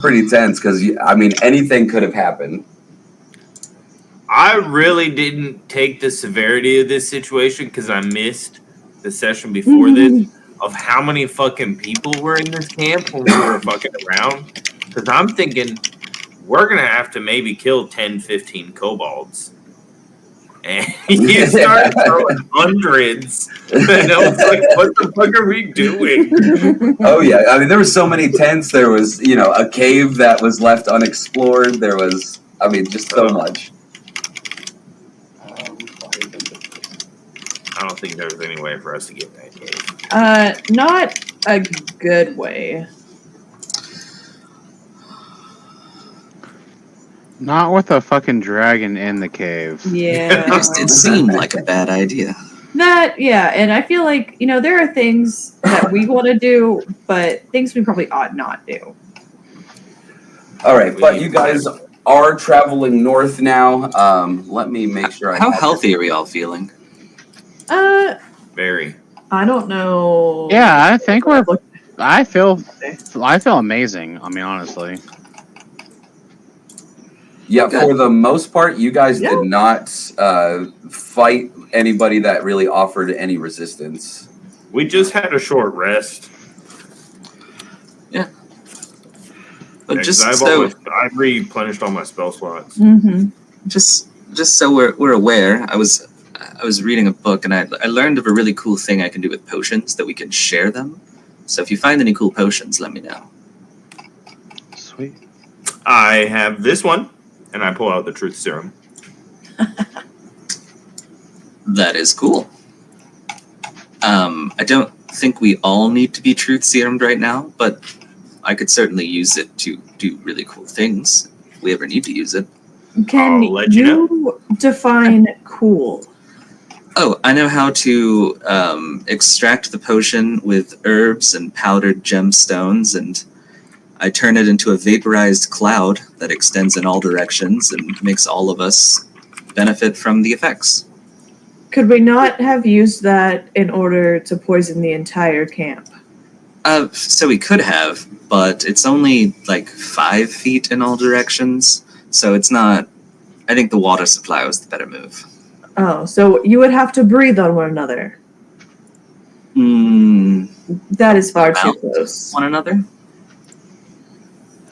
pretty tense because, I mean, anything could have happened. I really didn't take the severity of this situation because I missed the session before this of how many fucking people were in this camp when we were fucking around. Because I'm thinking we're going to have to maybe kill 10, 15 kobolds. And you start throwing hundreds. And I was like, what the fuck are we doing? Oh, yeah. I mean, there were so many tents. There was, a cave that was left unexplored. There was, just so much. I don't think there was any way for us to get in that cave. Not a good way. Not with a fucking dragon in the cave. Yeah. It seemed like a bad idea. And I feel like, there are things that we want to do, but things we probably ought not do. All right, but you guys are traveling north now. Let me make sure How healthy are we all feeling? Very. I don't know. Yeah, I think I feel amazing. I mean, honestly. Yeah, for the most part, you guys did not fight anybody that really offered any resistance. We just had a short rest. Yeah. But I've replenished all my spell slots. Mm-hmm. Just so we're aware, I was reading a book and I learned of a really cool thing I can do with potions that we can share them. So if you find any cool potions, let me know. Sweet. I have this one, and I pull out the truth serum. That is cool. I don't think we all need to be truth serumed right now, but I could certainly use it to do really cool things if we ever need to use it. Can you define cool? Oh, I know how to extract the potion with herbs and powdered gemstones, and I turn it into a vaporized cloud that extends in all directions and makes all of us benefit from the effects. Could we not have used that in order to poison the entire camp? So we could have, but it's only like 5 feet in all directions, so it's not... I think the water supply was the better move. Oh, so you would have to breathe on one another. That is far too close. One another?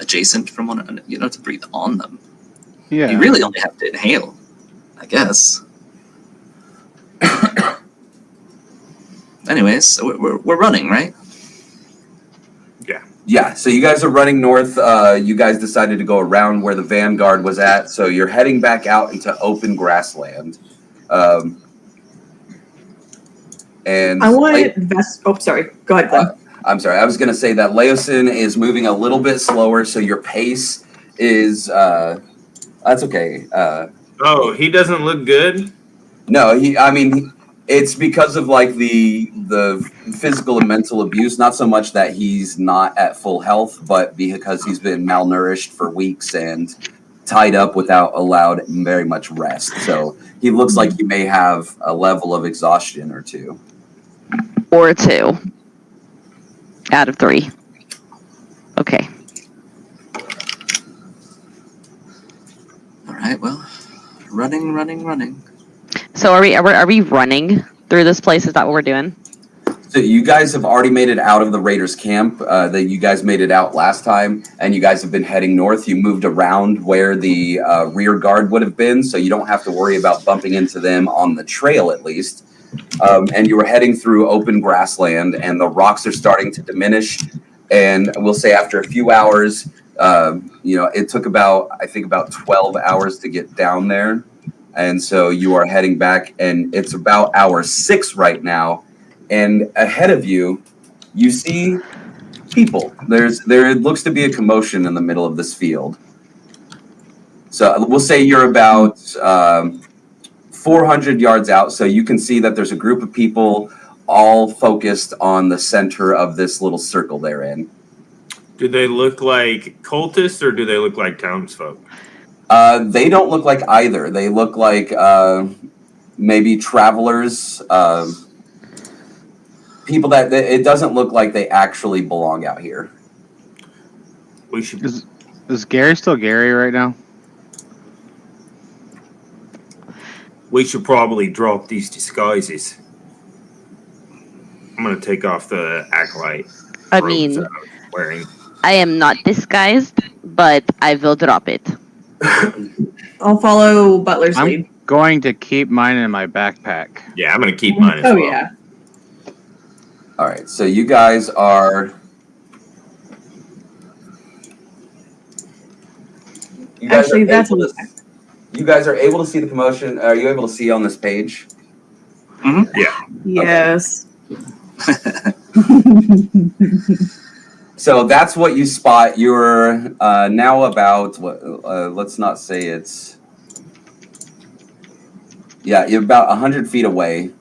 Adjacent from one another? You don't have to breathe on them. Yeah. You really only have to inhale, I guess. Anyways, so we're running, right? Yeah, so you guys are running north. You guys decided to go around where the Vanguard was at, so you're heading back out into open grassland. And I want sorry. Go ahead, Glenn. I'm sorry. I was going to say that Leosin is moving a little bit slower, so your pace is... that's okay. He doesn't look good? No, it's because of like the physical and mental abuse, not so much that he's not at full health, but because he's been malnourished for weeks and tied up without allowed very much rest. So he looks like he may have a level of exhaustion or two. Or 2 out of 3. Okay. All right, well, running. So are we running through this place? Is that what we're doing? So you guys have already made it out of the Raiders camp. That you guys made it out last time, and you guys have been heading north. You moved around where the rear guard would have been, so you don't have to worry about bumping into them on the trail, at least. And you were heading through open grassland, and the rocks are starting to diminish. And we'll say after a few hours, it took about 12 hours to get down there. And so you are heading back, and it's about hour 6 right now. And ahead of you, you see people. There looks to be a commotion in the middle of this field. So we'll say you're about 400 yards out. So you can see that there's a group of people all focused on the center of this little circle they're in. Do they look like cultists or do they look like townsfolk? They don't look like either. They look like maybe travelers, people that it doesn't look like they actually belong out here. We should Is Gary still Gary right now? We should probably drop these disguises. I'm gonna take off the acolyte I robes mean, that I was wearing. I am not disguised, but I will drop it. I'll follow Butler's I'm lead. going to keep mine in my backpack. Yeah, I'm gonna keep mine as Oh well. yeah. All right, so you guys are. You guys Actually, are that's able to, you guys are able to see the commotion. Are you able to see on this page? Yes. So that's what you spot. You're now about what? Let's not say it's. Yeah, you're about 100 feet away.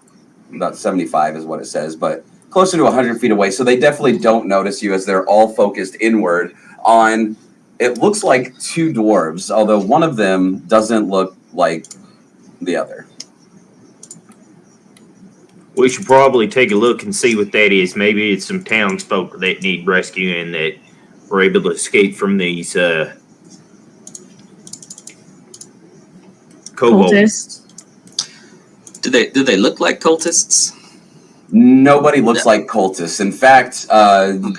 About 75 is what it says, but closer to 100 feet away. So they definitely don't notice you as they're all focused inward on. It looks like two dwarves, although one of them doesn't look like the other. We should probably take a look and see what that is. Maybe it's some townsfolk that need rescuing that were able to escape from these kobolds. Cultist. Do they look like cultists? Nobody looks like cultists. In fact,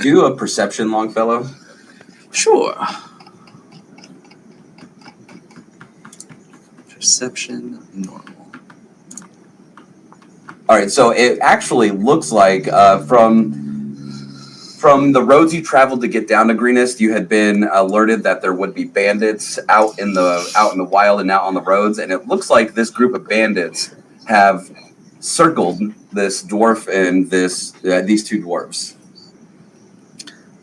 do a perception, Longfellow. Sure. Perception normal. All right, so it actually looks like from the roads you traveled to get down to Greenest, you had been alerted that there would be bandits out in the wild and out on the roads, and it looks like this group of bandits have circled this dwarf and these two dwarves.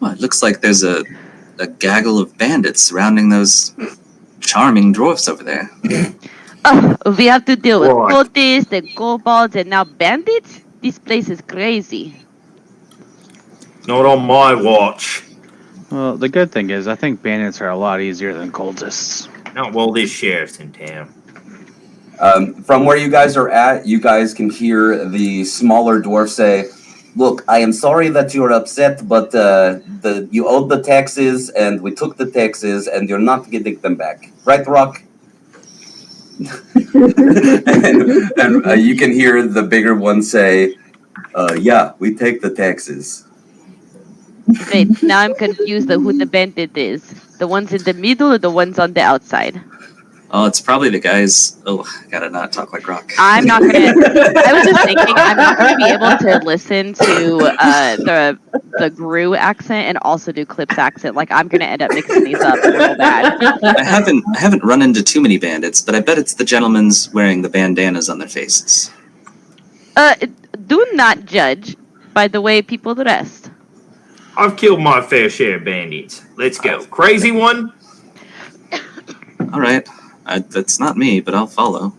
Well, it looks like there's a gaggle of bandits surrounding those charming dwarfs over there. Oh, we have to deal with Right. cultists and kobolds and now bandits? This place is crazy. Not on my watch. Well, the good thing is, I think bandits are a lot easier than cultists. Not while this sheriff's in town. From where you guys are at, you guys can hear the smaller dwarf say, "Look, I am sorry that you're upset, but you owed the taxes, and we took the taxes, and you're not getting them back. Right, Rock?" and you can hear the bigger one say, "Yeah, we take the taxes." Wait, now I'm confused of who the bandit is. The ones in the middle or the ones on the outside? Oh, it's probably the guys. Oh, I gotta not talk like Rock. I'm not gonna. I was just thinking I'm not gonna be able to listen to the Gru accent and also do Clip's accent. Like I'm gonna end up mixing these up real bad. I haven't run into too many bandits, but I bet it's the gentlemen's wearing the bandanas on their faces. Do not judge by the way people dress. I've killed my fair share of bandits. Let's go. Crazy one? All right, that's not me, but I'll follow.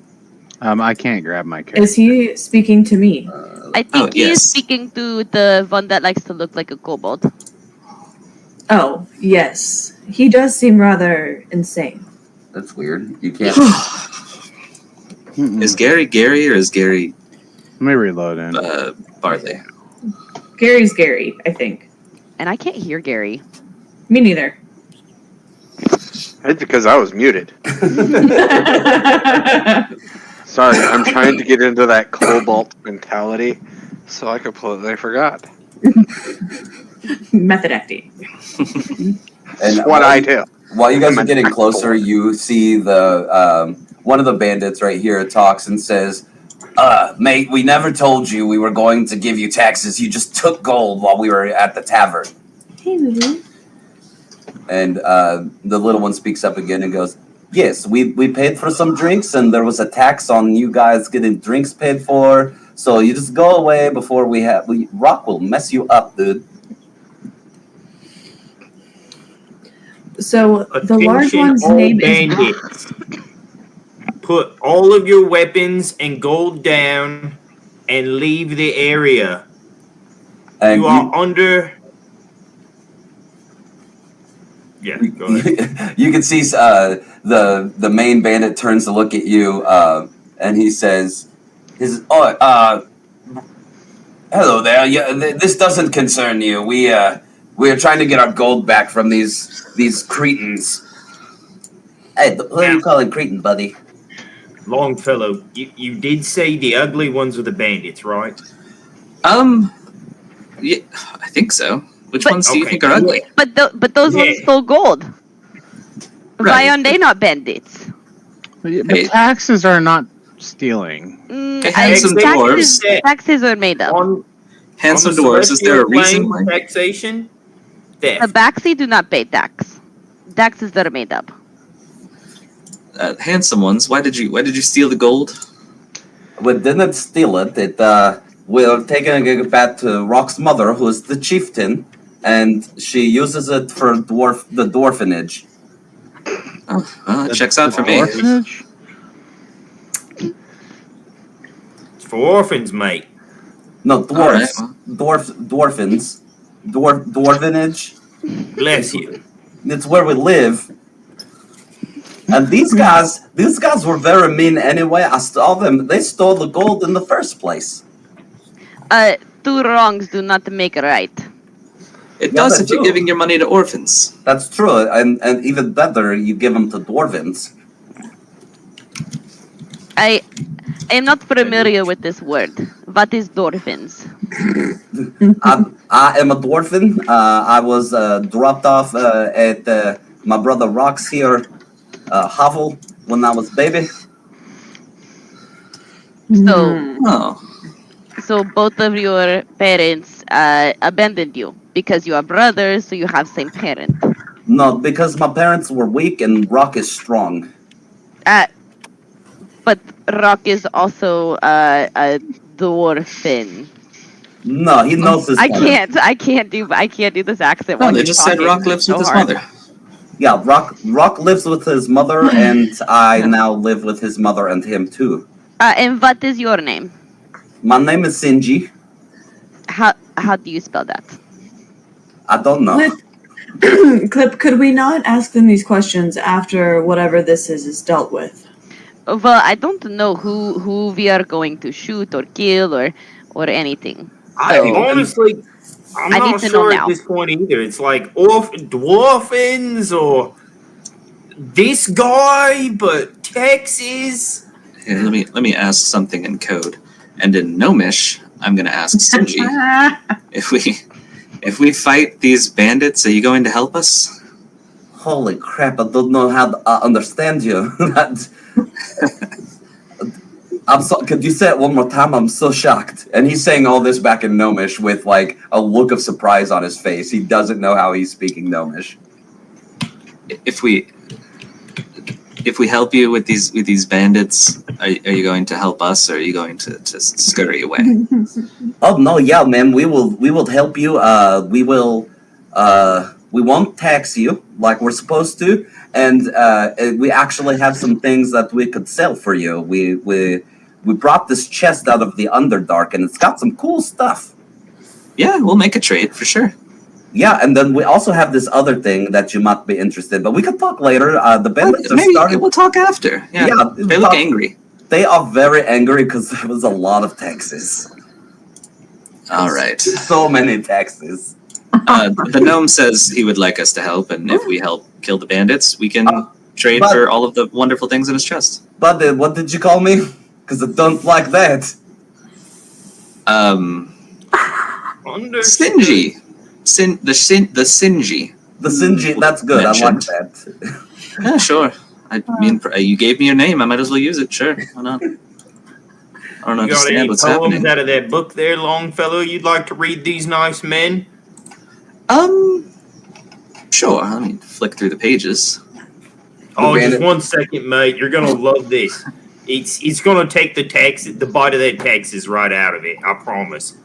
I can't grab my character. Is he speaking to me? I think he is yes. speaking to the one that likes to look like a kobold. Oh, yes. He does seem rather insane. That's weird. You can't. Mm-mm. Is Gary or is Gary Let me reload in. Barley? Gary's Gary, I think. And I can't hear Gary. Me neither. It's because I was muted. Sorry, I'm trying to get into that cobalt mentality, so I completely forgot. Method acting. And That's what I do. While you guys are I'm getting an closer, actor. you see the one of the bandits right here talks and says, "Mate, we never told you we were going to give you taxes. You just took gold while we were at the tavern." Hey, Lulu. And the little one speaks up again and goes, "Yes, we paid for some drinks, and there was a tax on you guys getting drinks paid for. So you just go away before Rock will mess you up, dude." So the large Attention, one's all name is Rock. bandits. Put all of your weapons and gold down and leave the area. And You are under. Yeah, go ahead. you can see the main bandit turns to look at you, and he says, "Hello there. Yeah, this doesn't concern you. We are trying to get our gold back from these cretins. Hey, who are you calling cretin, buddy? Longfellow, you did say the ugly ones are the bandits, right? Yeah, I think so. Which But- ones do you Okay. think are ugly? But those Yeah. ones stole gold. Why Right. aren't they not bandits? But Hey. taxes are not stealing. Okay, handsome taxes, dwarves. taxes are made up. On Handsome on the dwarves. Is there a celestial reason plane, why? taxation? The Theft. Baxi do not pay tax. Taxes that are made up. Handsome ones. Why did you steal the gold? We didn't steal it. We're taking it back to Rock's mother, who is the chieftain, and she uses it for the dwarfenage. Oh, well, it checks out for me. Orphanage? It's for orphans, mate. No, All dwarfs. right, Dwarfins. Dwarvenage. Bless you. It's where we live. And these guys were very mean anyway. I saw them. They stole the gold in the first place. Two wrongs do not make a right. It Yeah, does they if you're do. giving your money to orphans. That's true. And even better, you give them to dwarvins. I am not familiar with this word. What is dolphins? I am a dwarfin. I was dropped off at my brother Rock's here, hovel, when I was baby. So, Oh, so both of your parents abandoned you because you are brothers, so you have same parent. No, because my parents were weak and Rock is strong. But Rock is also a dwarfin. No, he knows his. I parents. can't do this accent. no, while they you're just said talking Rock lives so with his hard. mother. Yeah, Rock lives with his mother, and I now live with his mother and him too. And what is your name? My name is Sinji. How do you spell that? I don't know. Could we not ask them these questions after whatever this is dealt with? Well, I don't know who we are going to shoot or kill or anything. I So- honestly, I'm I not need to know sure now. at this point either. It's like dwarfins or this guy, but Texas. Here, let me ask something in code. And in Gnomish, I'm gonna ask Sinji, if we fight these bandits, are you going to help us? Holy crap! I don't know how to understand you. I'm so. Could you say it one more time? I'm so shocked. And he's saying all this back in Gnomish with like a look of surprise on his face. He doesn't know how he's speaking Gnomish. If we help you with these bandits, are you going to help us, or are you going to scurry away? Oh no, yeah, man. We will help you. We won't tax you like we're supposed to, and we actually have some things that we could sell for you. We brought this chest out of the Underdark, and it's got some cool stuff. Yeah, we'll make a trade for sure. Yeah, and then we also have this other thing that you might be interested, but we can talk later. The bandits are Maybe starting. we'll talk after. Yeah, they look angry. They are very angry because there was a lot of taxes. All right. So many taxes. The gnome says he would like us to help, and if we help kill the bandits, we can trade but- for all of the wonderful things in his chest. But what did you call me? Because I don't like that. Sinji. The Sinji. The Sinji, that's good. I like Mentioned. that. Yeah, sure. I mean, you gave me your name. I might as well use it. Sure, why not? I don't You got any understand what's poems happening. out of that book there, Longfellow? You'd like to read these nice men? Sure. I mean, flick through the pages. Oh, just bandit- 1 second, mate. You're gonna love this. It's gonna take the bite of that taxes right out of it. I promise.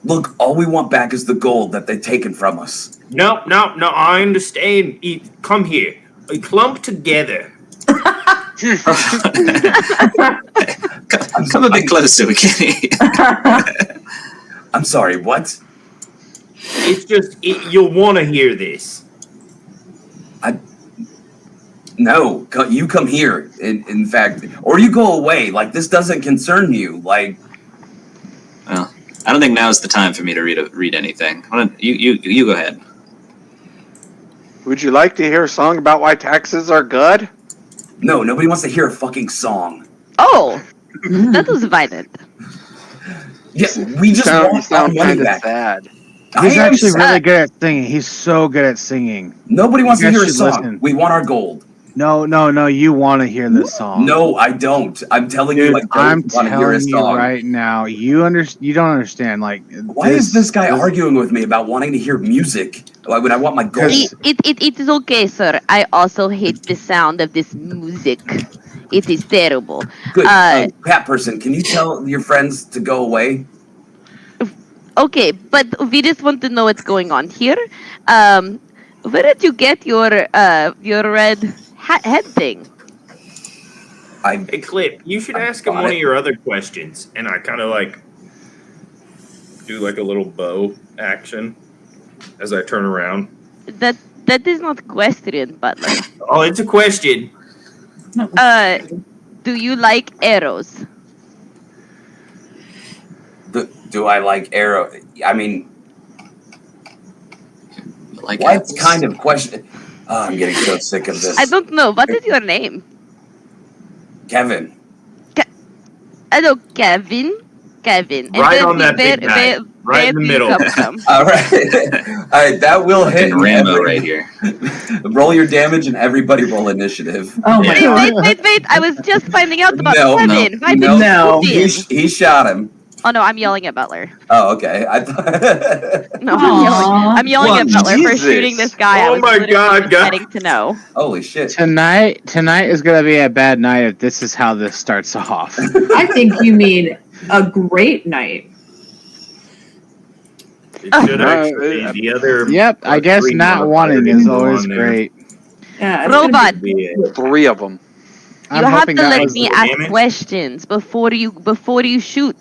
Look, all we want back is the gold that they've taken from us. No. I understand. Come here. Clump together. Come a bit closer. We can't hear you. I'm sorry, what? It's just you'll want to hear this. No, you come here. In fact, or you go away. Like this doesn't concern you. Like Well, I don't think now's the time for me to read anything. You go ahead. Would you like to hear a song about why taxes are good? No, nobody wants to hear a fucking song. Oh, that was violent. Yeah, we just You want our sound money kind of back. sad. I He's am actually sad. really good at singing. He's so good at singing. Nobody wants You to guys hear a should song. listen. We want our gold. No. You want to hear this song? No, I don't. I'm telling Dude, you, I don't I'm want to hear a telling you song. right now. You don't understand. Like, Why is this guy arguing with me about wanting to hear music when I want my gold? It is okay, sir. I also hate the sound of this music. It is terrible. Good. Cat person, can you tell your friends to go away? Okay, but we just want to know what's going on here. Where did you get your red head thing? Hey, Clip, you should ask him one of your other questions. And I kind of like do like a little bow action as I turn around. That is not question, Butler. Oh, it's a question. Do you like arrows? Do I like arrow? I mean, Like what apples. kind of question? Oh, I'm getting so sick of this. I don't know. What is your name? Kevin. Hello, Kevin. Kevin. And Right then on that big guy. Right in the where do you middle. come from? All right. All right, that will hit. Fucking Rambo right here. Roll your damage and everybody roll initiative. Oh my Yeah. god. Wait. I was just finding out about No, Kevin. Why did no. you No. shoot him? He shot him. Oh no, I'm yelling at Butler. Oh, okay. I thought. No, Aw. I'm yelling at What? Butler for Jesus. shooting this guy. I Oh was my literally God, just guys. getting to know. Holy shit. Tonight is gonna be a bad night if this is how this starts off. I think you mean a great night. It should actually be the other. Yep, I guess three not wanting modifiers is go always on there. great. Yeah. it's gonna Robot, Be it. 3 of them. I'm you have hoping to that let was me the- ask damage. questions before you shoot.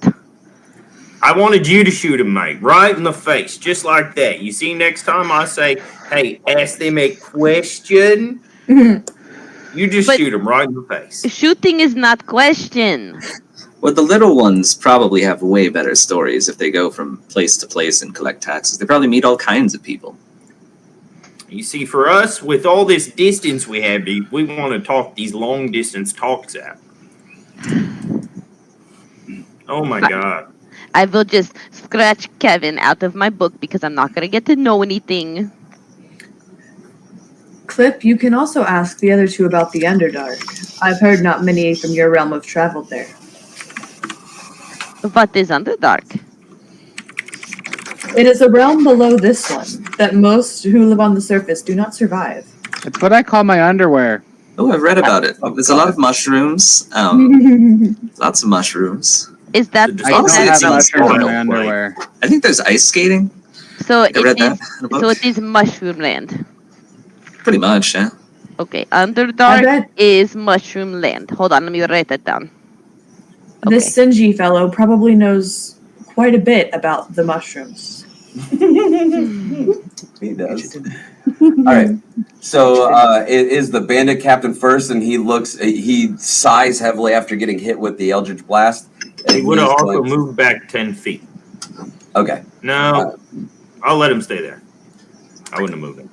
I wanted you to shoot him, mate, right in the face, just like that. You see, next time I say, hey, ask them a question, you just But- shoot him right in the face. Shooting is not question. Well, the little ones probably have way better stories if they go from place to place and collect taxes. They probably meet all kinds of people. You see, for us, with all this distance we have, we want to talk these long distance talks out. Oh my God. I will just scratch Kevin out of my book because I'm not gonna get to know anything. Clip, you can also ask the other two about the Underdark. I've heard not many from your realm have traveled there. What is Underdark? It is a realm below this one that most who live on the surface do not survive. It's what I call my underwear. Oh, I've read about it. There's a lot of mushrooms. Lots of mushrooms. Is that I I don't don't Honestly, it have sounds mushrooms in my wild, like- underwear. I think there's ice skating. so? I It read that is in a book. so. It is Mushroom Land. Pretty much, yeah. Okay, I Underdark bet is Mushroom Land. Hold on, let me write that down. Okay. this Sinji fellow probably knows quite a bit about the mushrooms. He does. All right. So it is the bandit captain first, and he sighs heavily after getting hit with the Eldritch Blast. He And would have he's also going- moved back 10 feet. Okay. No, I'll let him stay there. I wouldn't have moved him.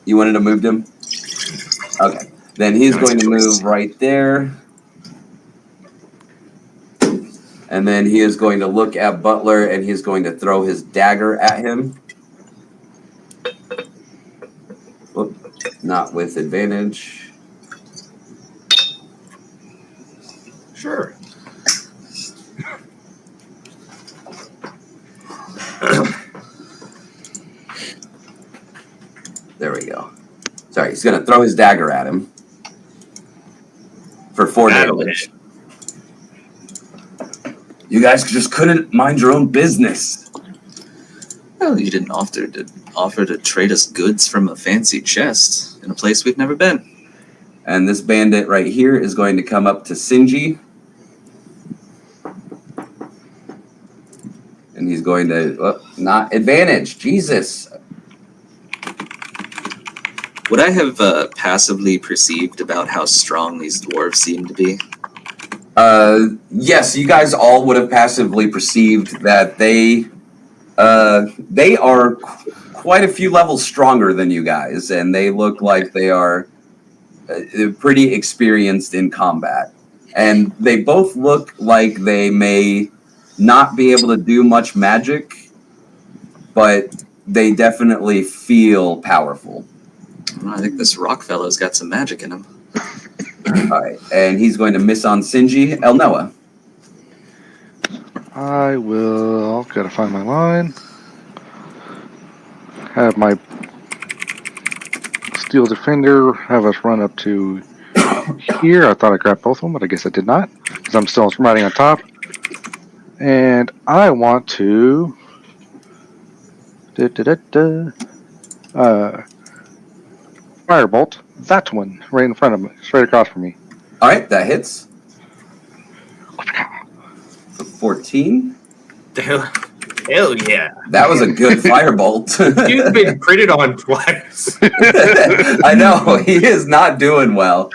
You wanted to move him? Okay. Then he's Nice going to choice. move right there. And then he is going to look at Butler and he's going to throw his dagger at him. Whoop, not with advantage. Sure. There we go. Sorry, he's going to throw his dagger at him for 4 That'll damage. You guys just couldn't mind your own business. Well, you didn't offer to trade us goods from a fancy chest in a place we've never been. And this bandit right here is going to come up to Sinji. And he's going to, not advantage, Jesus. Would I have passively perceived about how strong these dwarves seem to be? Yes, you guys all would have passively perceived that they are quite a few levels stronger than you guys, and they look like they are pretty experienced in combat. And they both look like they may not be able to do much magic, but they definitely feel powerful. I think this rock fellow's got some magic in him. All right, and he's going to miss on Sinji. Elnoa. I will. Gotta find my line. Have my Steel Defender have us run up to here. I thought I grabbed both of them, but I guess I did not, because I'm still riding on top. And I want to Firebolt that one right in front of me, straight across from me. All right, that hits. For 14. Hell yeah. That was a good firebolt. You've been critted on twice. I know, he is not doing well.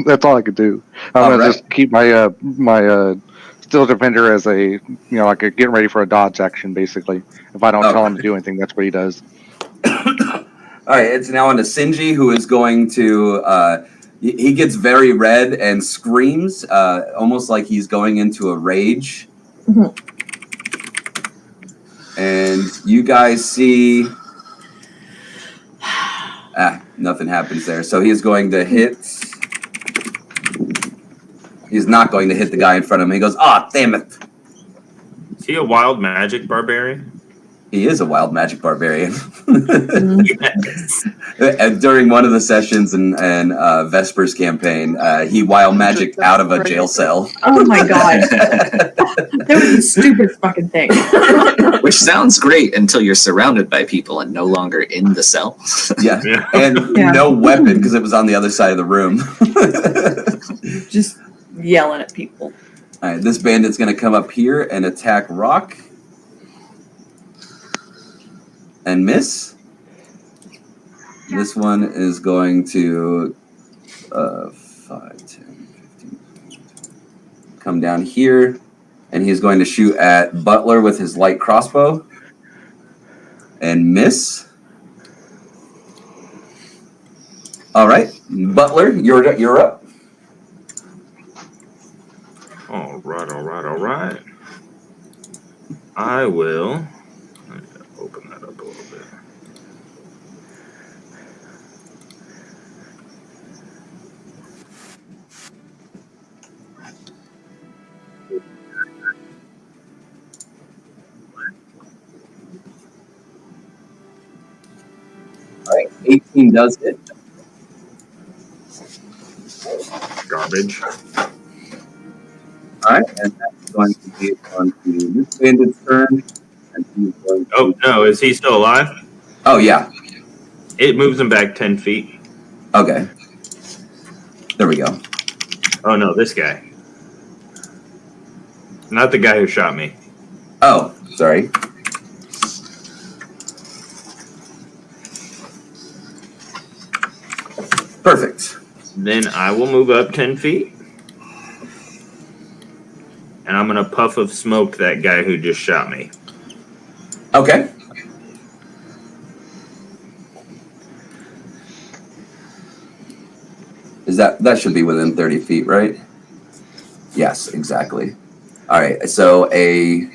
That's all I could do. I'm All gonna right. just keep my my Steel Defender as a like a getting ready for a dodge action, basically. If I don't tell him to do anything, that's what he does. All right, it's now on to Sinji, who is going to. He gets very red and screams, almost like he's going into a rage. Mhm. And you guys see. Nothing happens there. So he is going to hit. He's not going to hit the guy in front of him. He goes, damn it. Is he a wild magic barbarian? He is a wild magic barbarian. Yes. During one of the sessions in Vesper's campaign, he wild magic out of a jail cell. Oh my god. That was the stupidest fucking thing. Which sounds great until you're surrounded by people and no longer in the cell. Yeah, Yeah. and Yeah. no weapon because it was on the other side of the room. Just yelling at people. All right, this bandit's going to come up here and attack Rock. And miss. This one is going to 5, 10, 15, come down here, and he's going to shoot at Butler with his light crossbow and miss. All right, Butler, you're up. All right. I will open that up a little bit. All right, 18 does hit. Garbage. All right, and that's going to be on to this bandit's turn. And he's going to, Oh, no. Is he still alive? oh, yeah. It moves him back 10 feet. Okay. There we go. Oh, no. This guy. Not the guy who shot me. Oh, sorry. Perfect. Then I will move up 10 feet. And I'm going to puff of smoke that guy who just shot me. Okay. Is that should be within 30 feet, right? Yes, exactly. All right, so a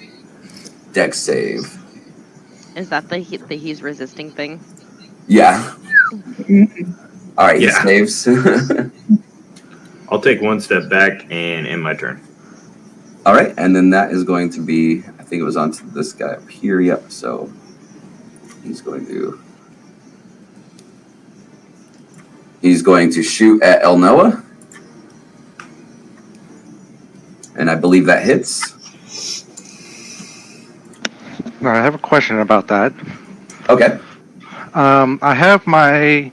dex save. Is that the he's resisting thing? Yeah. All right, Yeah. he saves. I'll take one step back and end my turn. All right, and then that is going to be, I think it was onto this guy up here. Yep, so he's going to shoot at Elnoa. And I believe that hits. Now, I have a question about that. Okay. I have my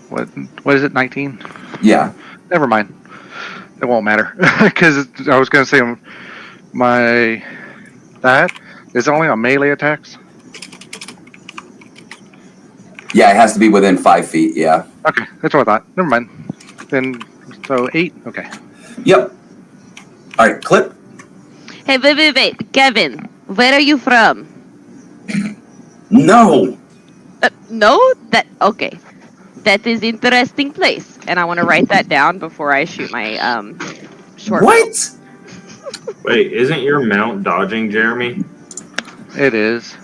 what is it? 19. Yeah. Never mind. It won't matter because I was going to say that is only on melee attacks. Yeah, it has to be within 5 feet. Yeah. Okay, that's what I thought. Never mind. Then so 8. Okay. Yep. All right, clip. Hey, wait, Kevin, where are you from? No. No, that okay. That is interesting place, and I want to write that down before I shoot my short. bow. What? Wait, isn't your mount dodging, Jeremy? It is.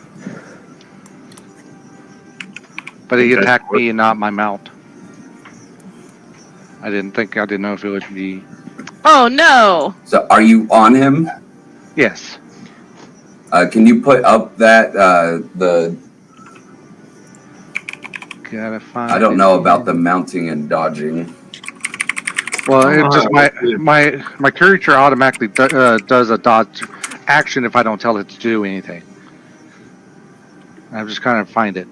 But he Okay. attacked me and not my mount. I didn't know if it would be. Oh no! So are you on him? Yes. Can you put up that the? Gotta find. I don't it know here. about the mounting and dodging. Well, it's just my creature automatically does a dodge action if I don't tell it to do anything. I'm just trying to find it.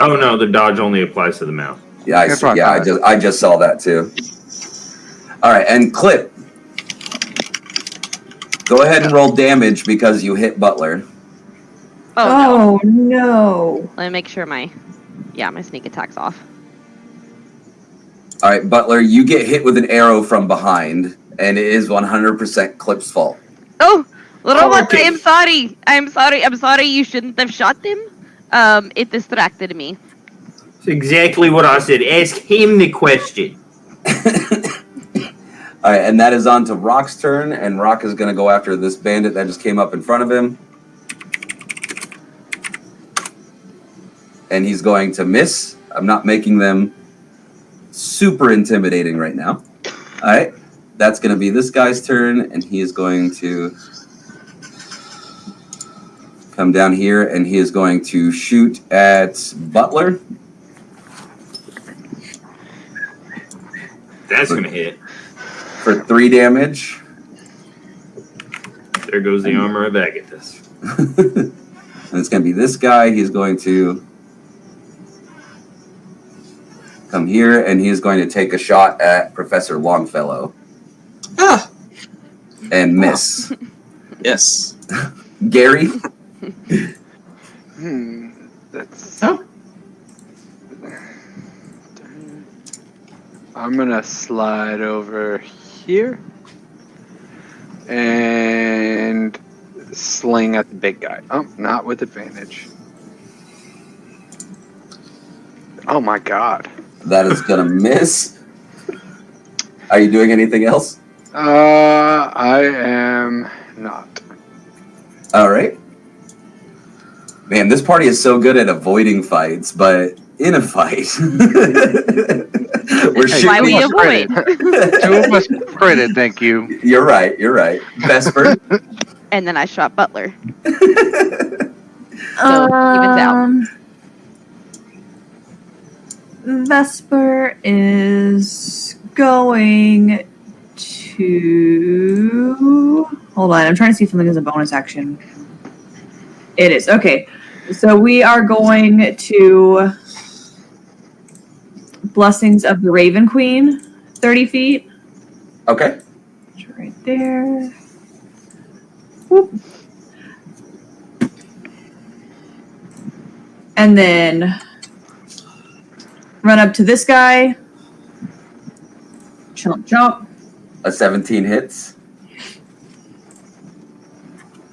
Oh no, the dodge only applies to the mount. Yeah, I That's see. what I Yeah, thought. I just saw that too. All right, and Clip. Go ahead and roll damage because you hit Butler. Oh, no. Oh no. Let me make sure my sneak attack's off. All right, Butler, you get hit with an arrow from behind, and it is 100% Clip's fault. Oh, Robot, okay. I am sorry. I'm sorry. You shouldn't have shot them. It distracted me. It's exactly what I said. Ask him the question. All right, and that is on to Rock's turn, and Rock is going to go after this bandit that just came up in front of him. And he's going to miss. I'm not making them super intimidating right now. All right, that's going to be this guy's turn, and he is going to come down here, and he is going to shoot at Butler. That's gonna hit. For 3 damage. There goes the armor of Agathis. And it's going to be this guy. He's going to come here, and he is going to take a shot at Professor Longfellow Ah, and miss. yes. Gary? That's. Oh. I'm gonna slide over here and sling at the big guy. Oh, not with advantage. Oh my god. That is going to miss. Are you doing anything else? I am not. All right. Man, this party is so good at avoiding fights, but in a fight, we're That's why we shooting. avoid. 2 of us credit, thank you. You're right. You're right. Vesper. And then I shot Butler. So evens out. Vesper is going to. Hold on, I'm trying to see if something is a bonus action. It is. Okay. So we are going to Blessings of the Raven Queen, 30 feet. Okay. It's right there. Whoop. And then run up to this guy. Chomp, chomp. A 17 hits.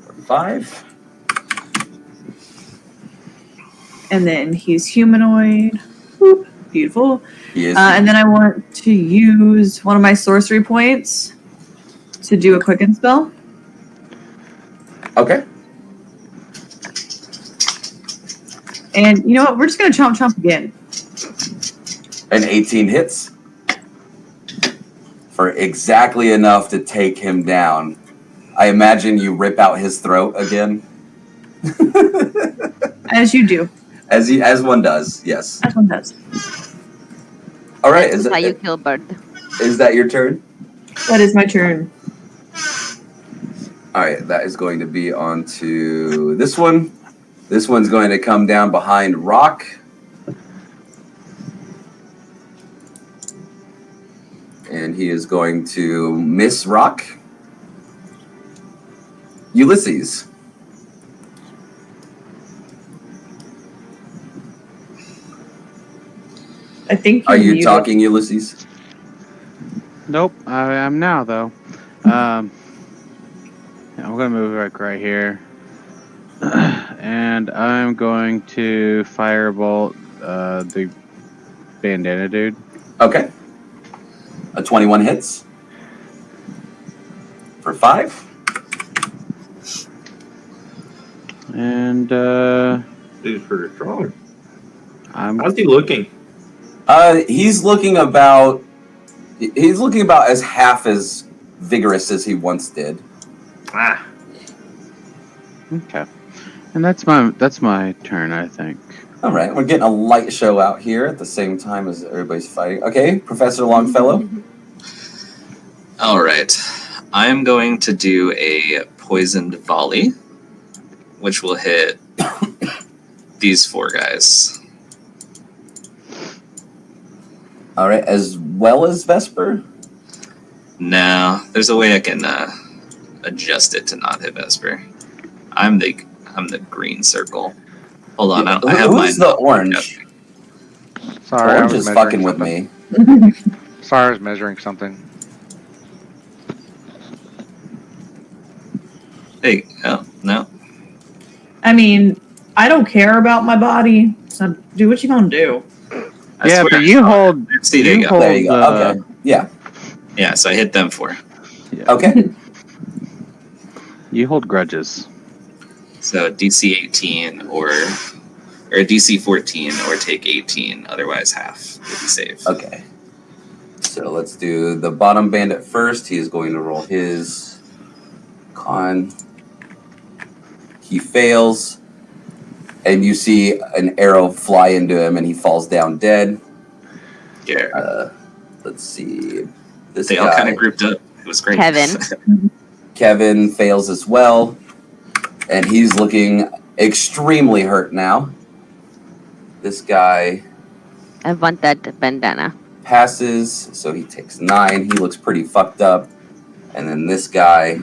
For 5. And then he's humanoid. Whoop. Beautiful. He is. And then I want to use one of my sorcery points to do a quicken spell. Okay. And you know what? We're just going to chomp chomp again. An 18 hits. For exactly enough to take him down. I imagine you rip out his throat again. As you do. As one does, yes. As one does. All right, That's how you kill a bird. is that your turn? That is my turn. All right, that is going to be on to this one. This one's going to come down behind Rock. And he is going to miss Rock. Ulysses. I think Are you muted. talking, Ulysses? Nope, I am now though. Yeah, I'm gonna move right here, and I'm going to firebolt the bandana dude. Okay. A 21 hits. For 5. And Dude's pretty strong. I'm How's he looking? He's looking about as half as vigorous as he once did. Ah, okay, and that's my turn, I think. All right, we're getting a light show out here at the same time as everybody's fighting. Okay, Professor Longfellow. All right. I'm going to do a poisoned volley, which will hit these 4 guys. All right, as well as Vesper. No, there's a way I can adjust it to not hit Vesper. I'm the green circle. Hold on, I have mine. Who's the orange? Sorry, I Orange was is measuring fucking with something. me. Sorry, I was measuring something. Hey, oh, no. I mean, I don't care about my body, so do what you gonna do. I Yeah, swear but I you saw hold. it. See, there you go. hold, There you go. Okay. Yeah. Yeah, so I hit them 4. Okay. You hold grudges. So DC 18 or DC 14 or take 18, otherwise half if you save. Okay. So let's do the bottom bandit first. He is going to roll his con. He fails. And you see an arrow fly into him and he falls down dead. Yeah. Let's see. This They guy, all kind of grouped up. It was great. Kevin. Kevin fails as well. And he's looking extremely hurt now. This guy I want that bandana. passes, so he takes 9. He looks pretty fucked up. And then this guy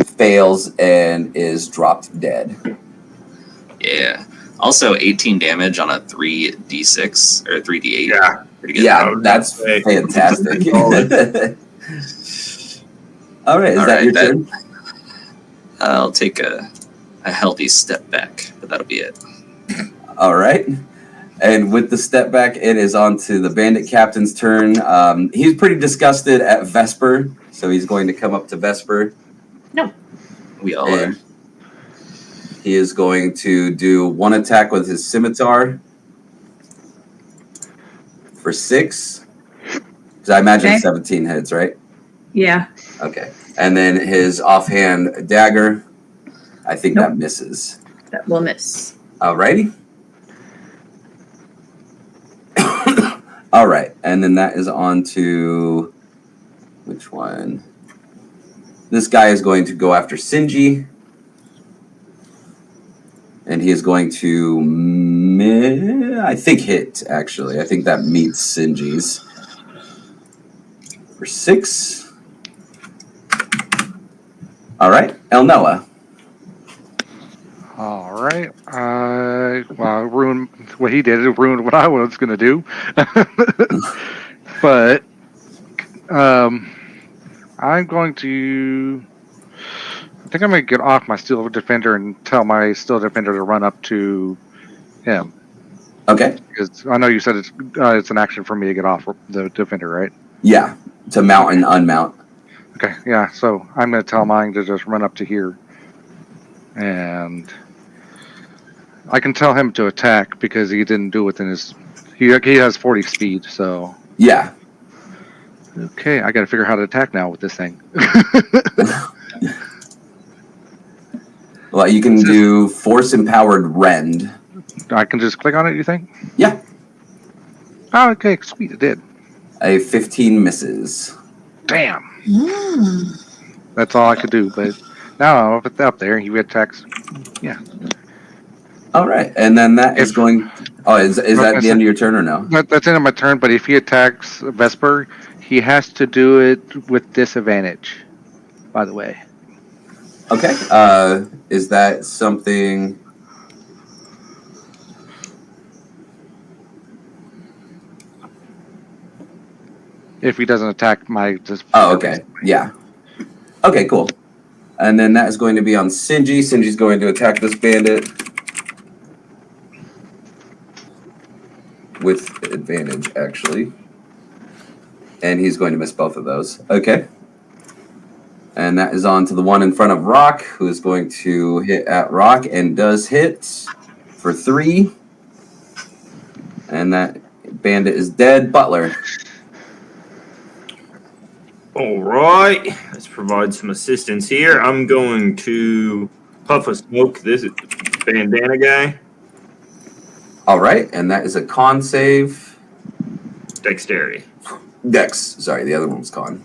fails and is dropped dead. Yeah. Also, 18 damage on a 3d6 or 3d8. yeah. Pretty good. Yeah, that's fantastic. All right, is All that right, your turn? I'll take a healthy step back, but that'll be it. All right. And with the step back, it is on to the bandit captain's turn. He's pretty disgusted at Vesper, so he's going to come up to Vesper. We all are. And he is going to do 1 attack with his scimitar for 6. Because I imagine Okay. 17 hits, right? Yeah. Okay. And then his offhand dagger, I think Nope. that misses. That will miss. Alrighty. All right. And then that is on to which one? This guy is going to go after Sinji. And he is going to, I think, hit, actually. I think that meets Sinji's. For 6. All right. El Noah. All right. Well, ruined what he did. It ruined what I was going to do. But I'm going to. I think I'm going to get off my Steel Defender and tell my Steel Defender to run up to him. Okay. Because I know you said it's an action for me to get off the Defender, right? Yeah. To mount and unmount. Okay. Yeah. So I'm going to tell mine to just run up to here, and I can tell him to attack because he didn't do it within his. He has 40 speed, so. Yeah. Okay, I got to figure out how to attack now with this thing. Well, you can do force empowered rend. I can just click on it, you think? Yeah. Oh, okay, sweet, it did. A 15 misses. Damn. That's all I could do, but now if it's up there, he attacks. Yeah. All right. And then that is going. Oh, is that the end of your turn or no? That's the end of my turn, but if he attacks Vesper, he has to do it with disadvantage, by the way. Okay. Is that something? if he doesn't attack my. Oh, okay. Yeah. Okay, cool. And then that is going to be on Sinji. Sinji's going to attack this bandit with advantage, actually. And he's going to miss both of those. Okay. And that is on to the one in front of Rock, who is going to hit at Rock and does hit for 3. And that bandit is dead. Butler. All right, let's provide some assistance here. I'm going to puff a smoke this bandana guy. All right. And that is a con save. Dexterity. Dex. Sorry, the other one was con.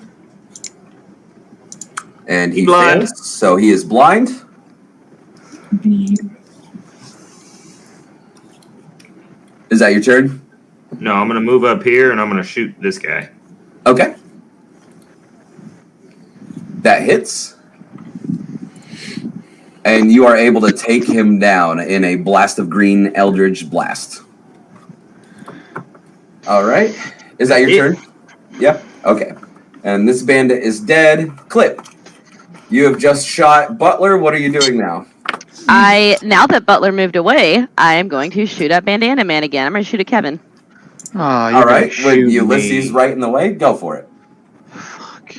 And he Blind. fails, so he is blind. Is that your turn? No, I'm going to move up here and I'm going to shoot this guy. Okay. That hits. And you are able to take him down in a blast of green Eldritch Blast. All right. Is that your turn? Yeah. Okay. And this bandit is dead. Clip. You have just shot Butler. What are you doing now? Now that Butler moved away, I am going to shoot at Bandana Man again. I'm going to shoot at Kevin. Oh, All right. With Ulysses right in the way, go for it. Fuck.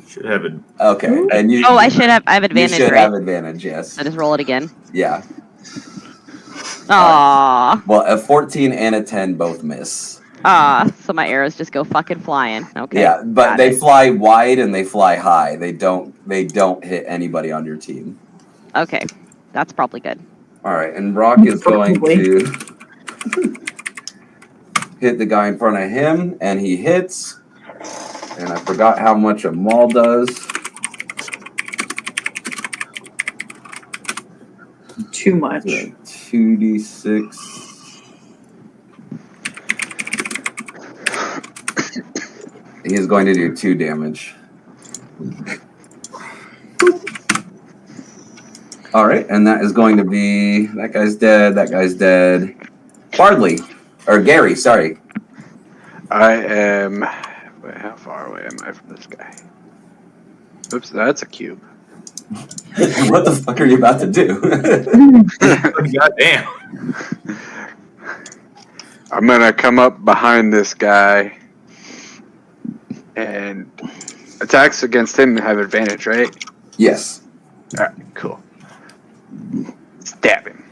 Should have it. Okay. And you. Oh, I have advantage, You should right? have advantage. Yes. I just roll it again. Yeah. Aww. Well, a 14 and a 10 both miss. So my arrows just go fucking flying. Okay. Yeah, but got they it. fly wide and they fly high. They don't hit anybody on your team. Okay. That's probably good. All right, and Rock is going to hit the guy in front of him, and he hits. And I forgot how much a maul does. Too much. 2d6. He is going to do 2 damage. All right, and that is going to be that guy's dead. That guy's dead. Bardley, or Gary, sorry. I am. Wait, how far away am I from this guy? Oops, that's a cube. What the fuck are you about to do? Goddamn. I'm gonna come up behind this guy, and attacks against him have advantage, right? Yes. All right, cool. Stab him.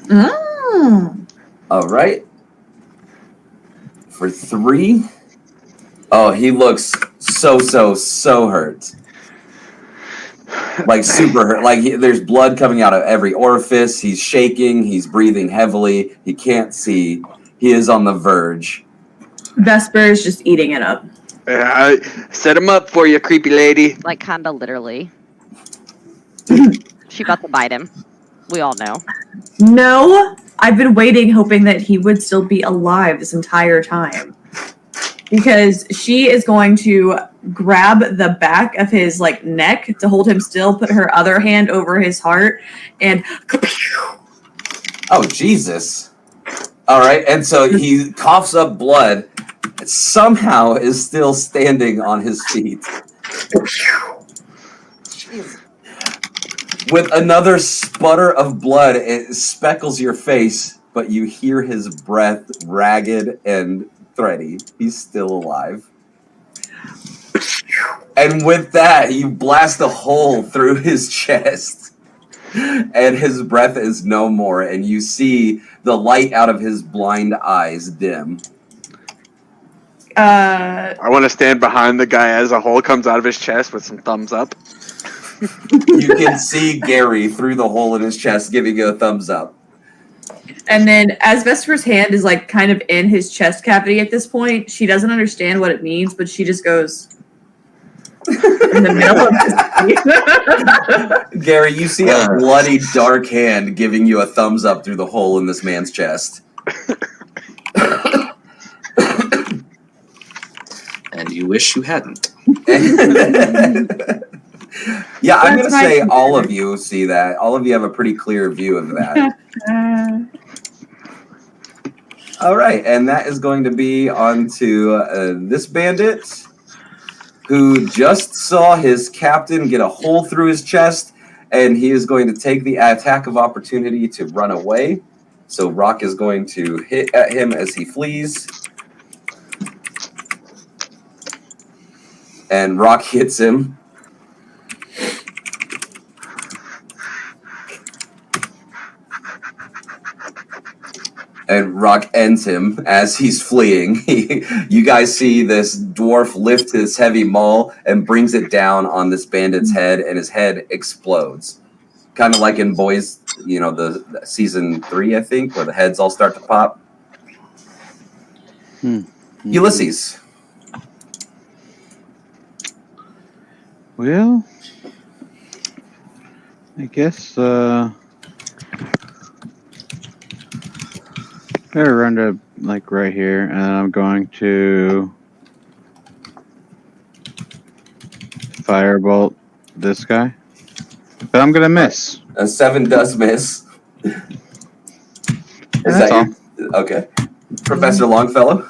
Mm. All right. For 3. Oh, he looks so hurt. Like super hurt. Like there's blood coming out of every orifice. He's shaking. He's breathing heavily. He can't see. He is on the verge. Vesper is just eating it up. I set him up for you, creepy lady. Like, kinda literally. She about to bite him. We all know. No, I've been waiting, hoping that he would still be alive this entire time. Because she is going to grab the back of his neck to hold him still, put her other hand over his heart, and Oh, Jesus. All right. And so he coughs up blood, somehow is still standing on his feet. With another sputter of blood, it speckles your face, but you hear his breath ragged and thready. He's still alive. And with that, you blast a hole through his chest. And his breath is no more, and you see the light out of his blind eyes dim. I want to stand behind the guy as a hole comes out of his chest with some thumbs up. You can see Gary through the hole in his chest giving you a thumbs up. And then as Vesper's hand is kind of in his chest cavity at this point, she doesn't understand what it means, but she just goes in the middle of his Gary, you see a bloody dark hand giving you a thumbs up through the hole in this man's chest. And you wish you hadn't. Yeah, I'm going to That's my say concern. all of you see that. All of you have a pretty clear view of that. All right, and that is going to be onto this bandit who just saw his captain get a hole through his chest, and he is going to take the attack of opportunity to run away. So Rock is going to hit at him as he flees. And Rock hits him. And Rock ends him as he's fleeing. You guys see this dwarf lift his heavy maul and brings it down on this bandit's head, and his head explodes. Kind of like in Boys, you know, the season 3, I think, where the heads all start to pop. Ulysses. Well, I guess better run to like right here, and I'm going to firebolt this guy, but I'm gonna miss. A 7 does miss. Is That's all. Okay. Professor Longfellow.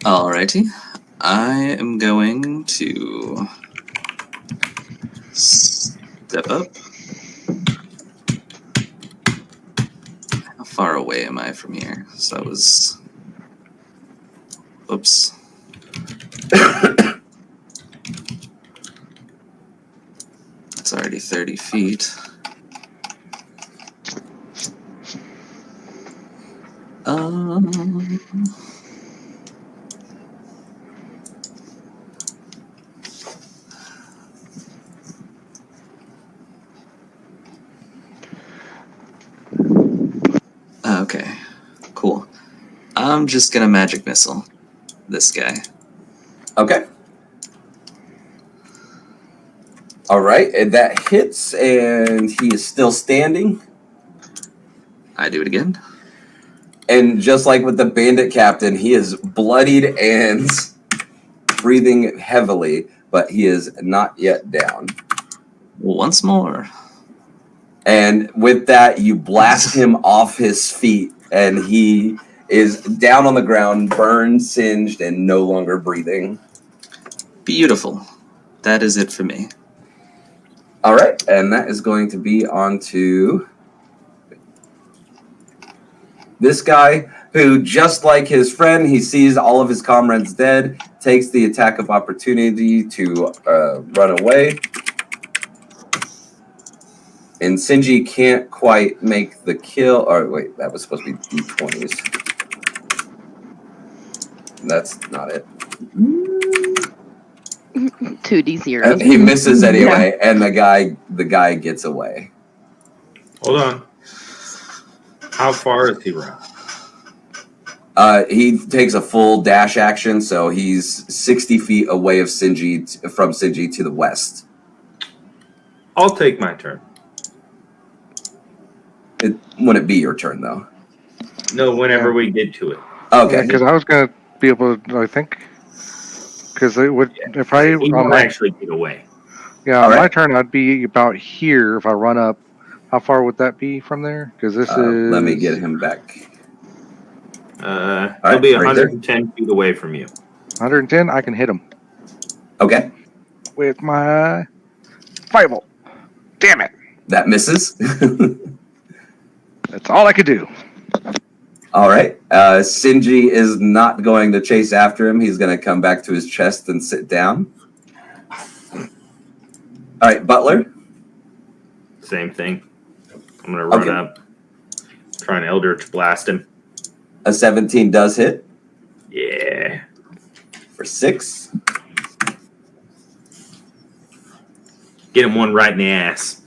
Alrighty. I am going to step up. How far away am I from here? So I was. Oops. It's already 30 feet. Okay, cool. I'm just gonna magic missile this guy. Okay. All right, and that hits, and he is still standing. I do it again. And just like with the bandit captain, he is bloodied and breathing heavily, but he is not yet down. Once more. And with that, you blast him off his feet, and he is down on the ground, burned, singed, and no longer breathing. Beautiful. That is it for me. All right, and that is going to be on to this guy who, just like his friend, he sees all of his comrades dead, takes the attack of opportunity to run away. And Sinji can't quite make the kill. Or wait, that was supposed to be D20s. That's not it. 2d0. He misses anyway, and the guy gets away. Hold on. How far is he run? He takes a full dash action, so he's 60 feet away of Sinji from Sinji to the west. I'll take my turn. It wouldn't be your turn though. No, whenever we get to it. Okay. Because I was gonna be able to, I think, because it would if I He on won't my, actually get away. yeah, All on right. my turn I'd be about here if I run up. How far would that be from there? Because this is. Let me get him back. He'll right, be right there. 110 feet away from you. 110. I can hit him Okay. with my firebolt. Damn it! That misses. That's all I could do. All right. Sinji is not going to chase after him. He's going to come back to his chest and sit down. All right, Butler. Same thing. I'm going to run Okay. up. Try and Eldritch Blast him. A 17 does hit Yeah. for 6. Get him one right in the ass.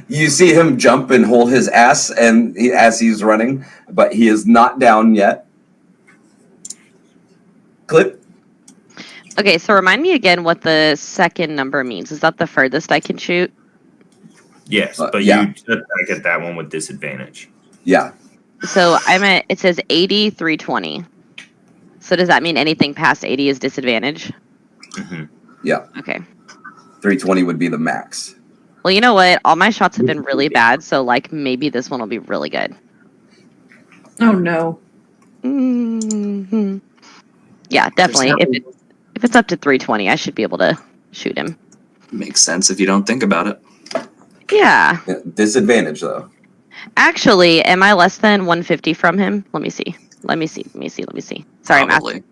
You see him jump and hold his ass and as he's running, but he is not down yet. Clip. Okay, so remind me again what the second number means. Is that the furthest I can shoot? Yes, but yeah. you attack at that one with disadvantage. Yeah. So I'm at, it says 80, 320. So does that mean anything past 80 is disadvantage? Mm-hmm. Yeah. Okay. 320 would be the max. Well, you know what? All my shots have been really bad, so like maybe this one will be really good. Oh no. Hmm. Yeah, definitely. If it's up to 320, I should be able to shoot him. Makes sense if you don't think about it. Yeah. Yeah, disadvantage though. Actually, am I less than 150 from him? Let me see. Sorry, I'm asking. Probably.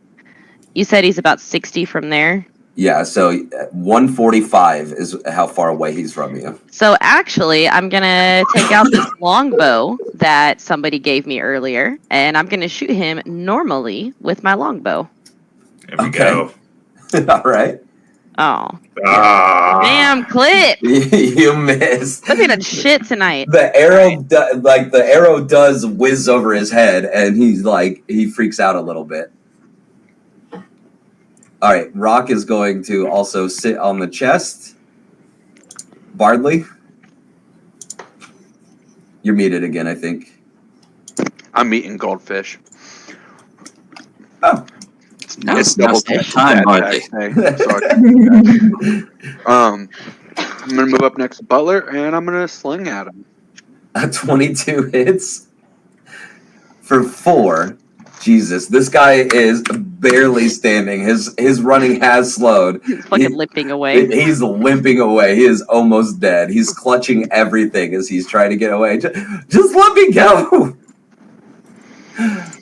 You said he's about 60 from there. Yeah, so 145 is how far away he's from you. So actually, I'm gonna take out this longbow that somebody gave me earlier, and I'm gonna shoot him normally with my longbow. There we Okay. go. All right. Oh, Ah. damn clip! You missed. I've been shit tonight. The arrow does whiz over his head, and he freaks out a little bit. All right, Rock is going to also sit on the chest. Bardley, you're muted again, I think. I'm eating goldfish. Oh, Now it's double that time, Bartley. I'm gonna move up next to Butler, and I'm gonna sling at him. 22 hits for 4. Jesus, this guy is barely standing. His running has slowed. He's fucking limping away. He's limping away. He is almost dead. He's clutching everything as he's trying to get away. Just let me go.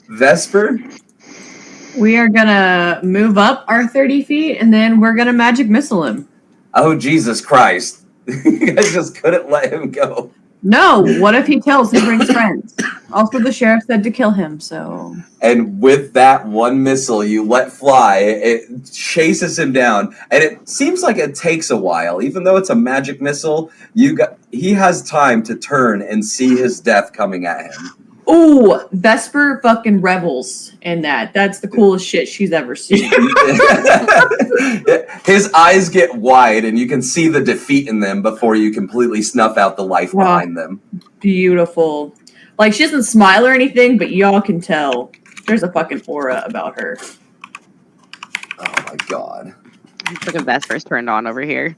Vesper? We are gonna move up our 30 feet and then we're gonna magic missile him. Oh, Jesus Christ. You guys just couldn't let him go. No, what if he tells he brings friends? Also, the sheriff said to kill him, so. And with that one missile you let fly, it chases him down. And it seems like it takes a while. Even though it's a magic missile, he has time to turn and see his death coming at him. Ooh, Vesper fucking revels in that. That's the coolest shit she's ever seen. His eyes get wide and you can see the defeat in them before you completely snuff out the life Wow. behind them. Beautiful. Like, she doesn't smile or anything, but y'all can tell there's a fucking aura about her. Oh my god. Fucking Vesper's turned on over here.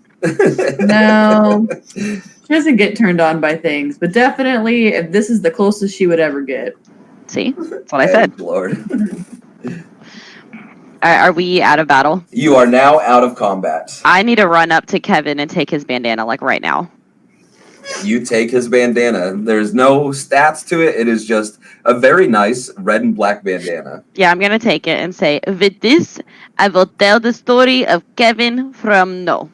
No, she doesn't get turned on by things, but definitely if this is the closest she would ever get. See? That's what I said. Lord. Are we out of battle? You are now out of combat. I need to run up to Kevin and take his bandana, like right now. You take his bandana. There's no stats to it. It is just a very nice red and black bandana. Yeah, I'm gonna take it and say, with this, I will tell the story of Kevin from No.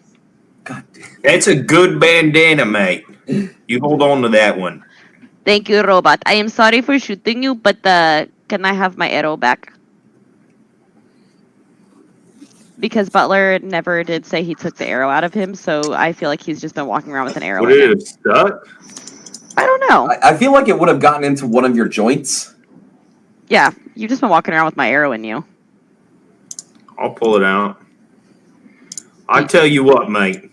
God damn. That's a good bandana, mate. You hold on to that one. Thank you, Robot. I am sorry for shooting you, but can I have my arrow back? Because Butler never did say he took the arrow out of him, so I feel like he's just been walking around with an arrow Would in it him. have stuck? I don't know. I feel like it would have gotten into one of your joints. Yeah, you've just been walking around with my arrow in you. I'll pull it out. I'll tell you what, mate.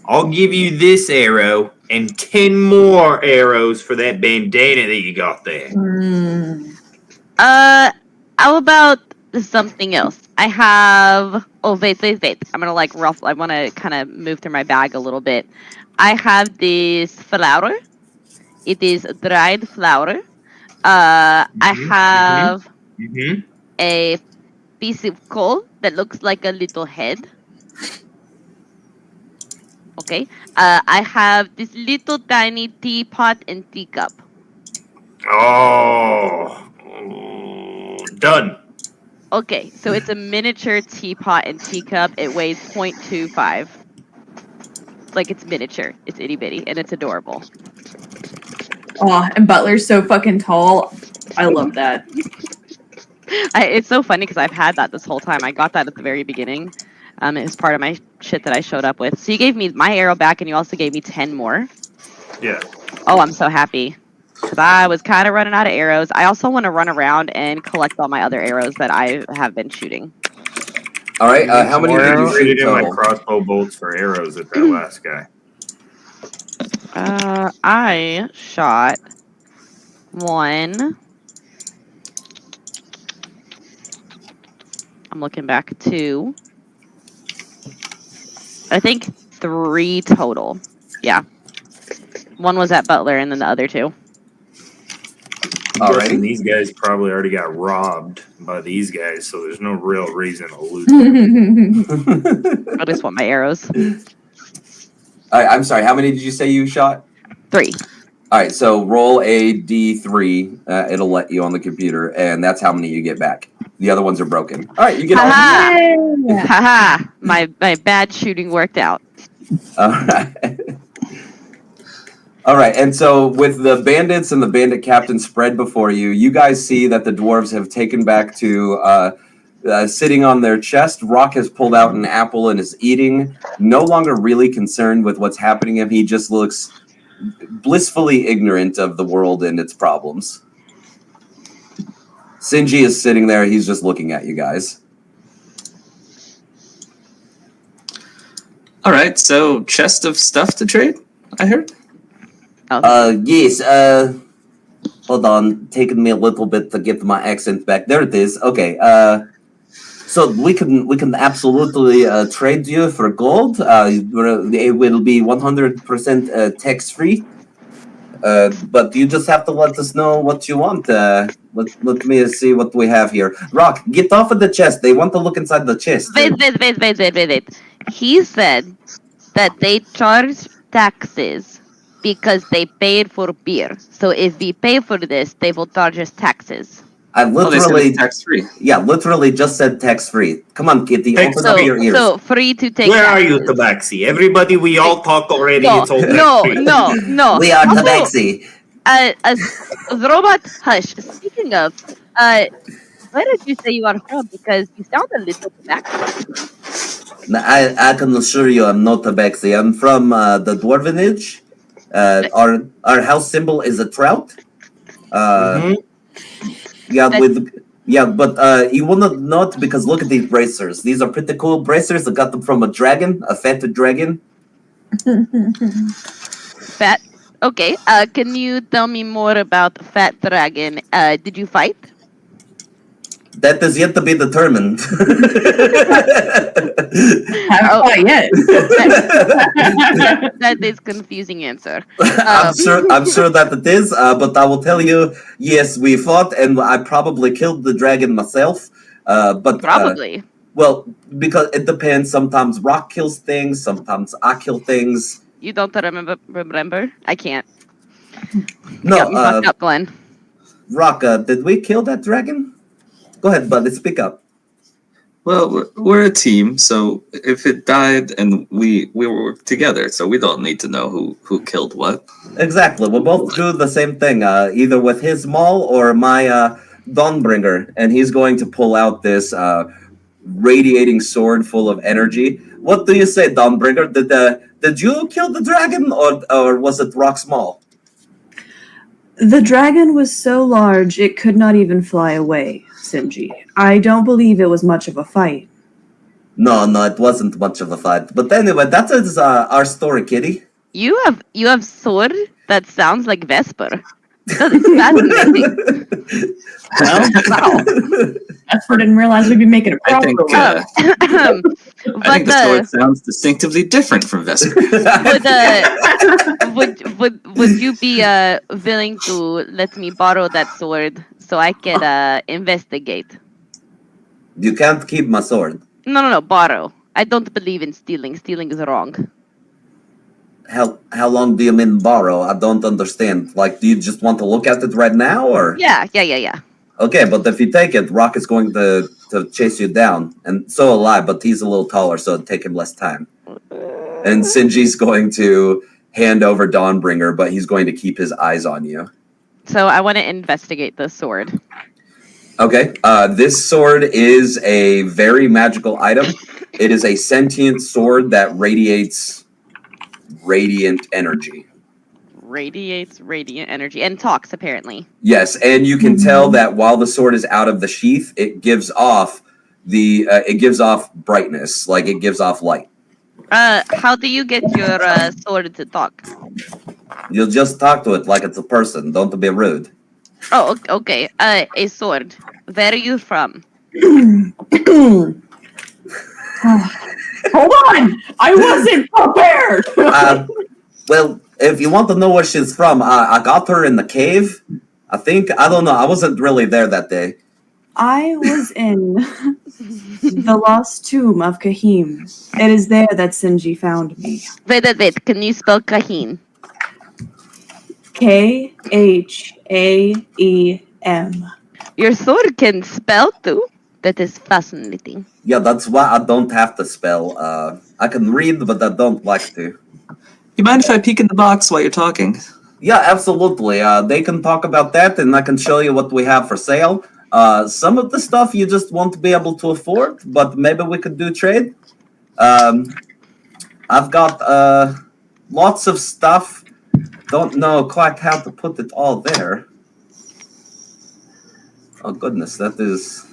I'll give you this arrow and 10 more arrows for that bandana that you got there. How about something else? I have. Oh, wait. I'm gonna I want to kind of move through my bag a little bit. I have this flour. It is dried flour. I have a piece of coal that looks like a little head. Okay. I have this little tiny teapot and teacup. Oh, done. Okay, so it's a miniature teapot and teacup. It weighs 0.25. Like, it's miniature. It's itty bitty, and it's adorable. Aw, and Butler's so fucking tall. I love that. It's so funny because I've had that this whole time. I got that at the very beginning. It was part of my shit that I showed up with. So you gave me my arrow back, and you also gave me 10 more. Yeah. Oh, I'm so happy. Because I was kind of running out of arrows. I also want to run around and collect all my other arrows that I have been shooting. All right. How many did you shoot Traded in my total? crossbow bolts for arrows at that last guy. I shot 1. I'm looking back. 2. I think 3 total. Yeah. 1 was at Butler and then the other 2. I'm guessing Alrighty. these guys probably already got robbed by these guys, so there's no real reason to loot. I just want my arrows. I'm sorry. How many did you say you shot? 3. All right. So roll a d3. It'll let you on the computer, and that's how many you get back. The other ones are broken. All right. You get all. Haha! Haha! My bad shooting worked out. All right. All right, and so with the bandits and the bandit captain spread before you, you guys see that the dwarves have taken back to sitting on their chest. Rock has pulled out an apple and is eating, no longer really concerned with what's happening to him. He just looks blissfully ignorant of the world and its problems. Sinji is sitting there. He's just looking at you guys. All right, so chest of stuff to trade, I heard. Yes, hold on, taking me a little bit to get my accent back. There it is. Okay, so we can absolutely trade you for gold. It will be 100% tax free. But you just have to let us know what you want. Let me see what we have here. Rock, get off of the chest. They want to look inside the chest. Wait. He said that they charge taxes because they paid for beer. So if we pay for this, they will charge us taxes. I They said literally, it's tax-free. yeah, literally just said tax free. Come on, Kitty, Tax open up So, your ears. so free to take Where are you, taxes. Tabaxi? Everybody, we all talk already. No, It's all no. We are Also, Tabaxi. Robot, hush. Speaking of, where did you say you are from? Because you sound a little Mexican. I can assure you I'm not Tabaxi. I'm from the Dwarvenage. Our house symbol is a trout. But you will not know it because look at these bracers. These are pretty cool bracers. I got them from a dragon, a fat dragon. Fat. Okay. Can you tell me more about Fat Dragon? Did you fight? That is yet to be determined. Haven't Oh. quite yet. That is confusing answer. I'm sure that it is, but I will tell you, yes, we fought, and I probably killed the dragon myself. But Probably. well, because it depends. Sometimes Rock kills things. Sometimes I kill things. You don't remember? I can't. No, Got me fucked up, Glenn. Rock, did we kill that dragon? Go ahead, buddy. Speak up. Well, we're a team, so if it died and we were together, so we don't need to know who killed what. Exactly. We'll both do the same thing, either with his maul or my Dawnbringer, and he's going to pull out this radiating sword full of energy. What do you say, Dawnbringer? Did you kill the dragon, or was it Rock's maul? The dragon was so large it could not even fly away, Sinji. I don't believe it was much of a fight. No, it wasn't much of a fight. But anyway, that is our story, Kitty. You have sword that sounds like Vesper. That is fascinating. Well, wow. Vesper didn't realize we'd be making a I crossover. think I But think the sword sounds distinctively different from Vesper. would you be willing to let me borrow that sword so I can investigate? You can't keep my sword. No, borrow. I don't believe in stealing. Stealing is wrong. How long do you mean borrow? I don't understand. Like, do you just want to look at it right now, or? Yeah. Okay, but if you take it, Rock is going to chase you down, and so will I, but he's a little taller, so it'll take him less time. And Sinji's going to hand over Dawnbringer, but he's going to keep his eyes on you. So I want to investigate the sword. Okay, this sword is a very magical item. It is a sentient sword that radiates radiant energy. Radiates radiant energy and talks apparently. Yes, and you can tell that while the sword is out of the sheath, it gives off brightness, like it gives off light. How do you get your sword to talk? You'll just talk to it like it's a person. Don't be rude. Oh, okay. A sword. Where are you from? Hold on! I wasn't prepared! Well, if you want to know where she's from, I got her in the cave. I don't know. I wasn't really there that day. I was in the lost tomb of Kahim. It is there that Sinji found me. Wait. Can you spell Kahin? Khaem. Your sword can spell too. That is fascinating. Yeah, that's why I don't have to spell. I can read, but I don't like to. You mind if I peek in the box while you're talking? Yeah, absolutely. They can talk about that, and I can show you what we have for sale. Some of the stuff you just won't be able to afford, but maybe we could do trade. I've got lots of stuff. Don't know quite how to put it all there. Oh goodness, that is.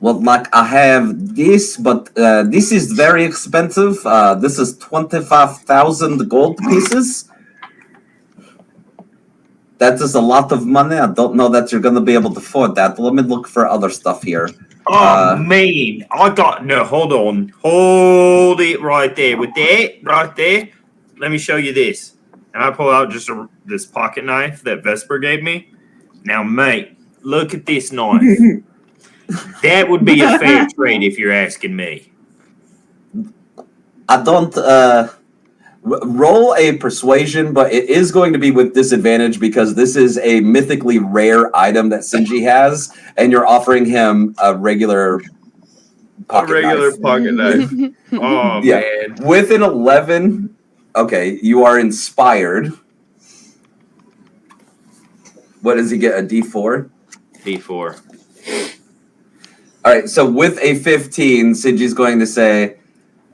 Well, like I have this, but this is very expensive. This is 25,000 gold pieces. That is a lot of money. I don't know that you're going to be able to afford that. Let me look for other stuff here. Oh man, I got no. Hold on, hold it right there. With that, right there. Let me show you this. And I pull out just this pocket knife that Vesper gave me. Now, mate, look at this knife. That would be a fair trade if you're asking me. I don't roll a persuasion, but it is going to be with disadvantage because this is a mythically rare item that Sinji has, and you're offering him a regular pocket knife. pocket knife. Oh Yeah. man. With an 11, okay, you are inspired. What does he get? A D4? D4. All right, so with a 15, Sinji's going to say,